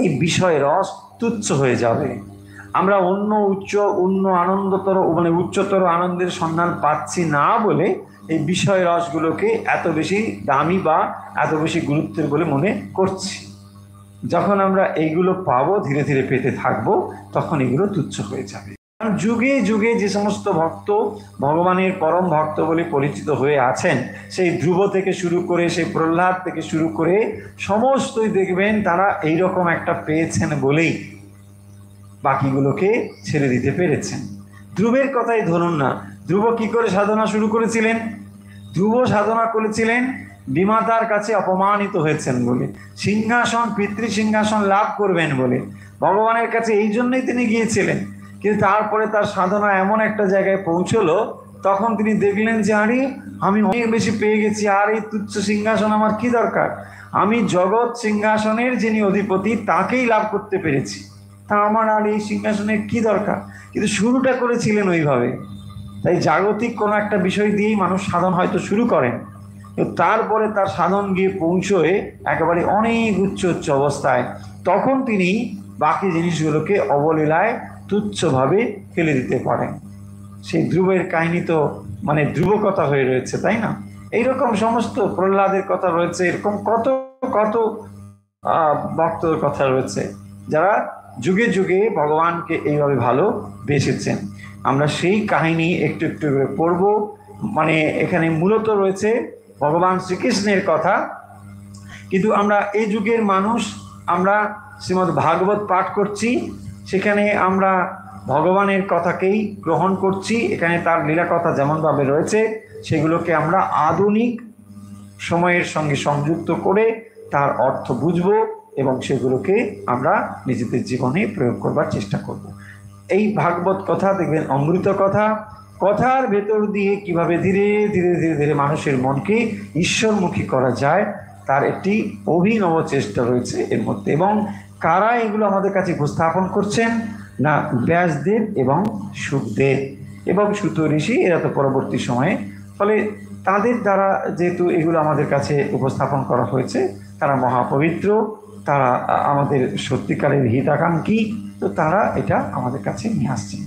এই বিষয় রস তুচ্ছ হয়ে যাবে। আমরা অন্য আনন্দতর মানে উচ্চতর আনন্দের সন্ধান পাচ্ছি না বলে এই বিষয় রসগুলোকে এত বেশি দামি বা এত বেশি গুরুত্বের বলে মনে করছি। যখন আমরা এইগুলো পাবো, ধীরে ধীরে পেতে থাকবো, তখন এগুলো তুচ্ছ হয়ে যাবে। যুগে যুগে যে সমস্ত ভক্ত ভগবানের পরম ভক্ত বলে পরিচিত হয়ে আছেন, সেই ধ্রুব থেকে শুরু করে, সেই প্রহ্লাদ থেকে শুরু করে সমস্তই দেখবেন তারা এইরকম একটা পেয়েছেন বলেই বাকিগুলোকে ছেড়ে দিতে পেরেছেন। ধ্রুবের কথাই ধরুন না, ধ্রুব কি করে সাধনা শুরু করেছিলেন? ধ্রুব সাধনা করেছিলেন বিমাতার কাছে অপমানিত হয়েছেন বলে, সিংহাসন, পিতৃ সিংহাসন লাভ করবেন বলে ভগবানের কাছে এই জন্যই তিনি গিয়েছিলেন। কিন্তু তারপরে তার সাধনা এমন একটা জায়গায় পৌঁছলো, তখন তিনি দেখলেন যে আরে আমি অনেক বেশি পেয়ে গেছি, আর এই তুচ্ছ সিংহাসন আমার কি দরকার? আমি জগৎ সিংহাসনের যিনি অধিপতি তাকেই লাভ করতে পেরেছি, তা আমার আর এই সিংহাসনের কি দরকার? কিন্তু শুরুটা করেছিলেন ওইভাবে। তাই জাগতিক কোনো একটা বিষয় দিয়েই মানুষ সাধন হয়তো শুরু করেন, তারপরে তার সাধন গিয়ে পৌঁছয় একেবারে অনেক উচ্চ উচ্চ অবস্থায়, তখন তিনি বাকি জিনিসগুলোকে অবলীলায় তুচ্ছভাবে ফেলে দিতে পারেন। সেই ধ্রুবের কাহিনী তো মানে ধ্রুব কথা হয়ে রয়েছে, তাই না? এইরকম সমস্ত প্রহ্লাদের কথা রয়েছে, এরকম কত কত ভক্তর কথা রয়েছে যারা যুগে যুগে ভগবানকে এইভাবে ভালোবেসেছেন। আমরা সেই কাহিনী একটু একটু করে পড়ব। মানে এখানে মূলত রয়েছে ভগবান শ্রীকৃষ্ণের কথা, কিন্তু আমরা এই যুগের মানুষ, আমরা শ্রীমদ্ ভাগবত পাঠ করছি, সেখানে আমরা ভগবানের কথাকেই গ্রহণ করছি। এখানে তার লীলা কথা যেমনভাবে রয়েছে সেগুলোকে আমরা আধুনিক সময়ের সঙ্গে সংযুক্ত করে তার অর্থ বুঝব এবং সেগুলোকে আমরা নিজেদের জীবনে প্রয়োগ করবার চেষ্টা করব। এই ভাগবত কথা দেখবেন অমৃত কথা, কথার ভেতর দিয়ে কিভাবে ধীরে ধীরে ধীরে ধীরে মানুষের মনকে ঈশ্বরমুখী করা যায় তার একটি অভিনব চেষ্টা রয়েছে এর মধ্যে। এবং কারা এগুলো আমাদের কাছে উপস্থাপন করছেন না? ব্যাসদেব এবং শুকদেব এবং সুত ঋষি, এরা তো পরবর্তী সময়ে। ফলে তাদের দ্বারা যেহেতু এগুলো আমাদের কাছে উপস্থাপন করা হয়েছে, তারা মহাপবিত্র, তারা আমাদের সত্যিকারের হিতাকাঙ্ক্ষী, তো তারা এটা আমাদের কাছে নিয়ে আসছেন।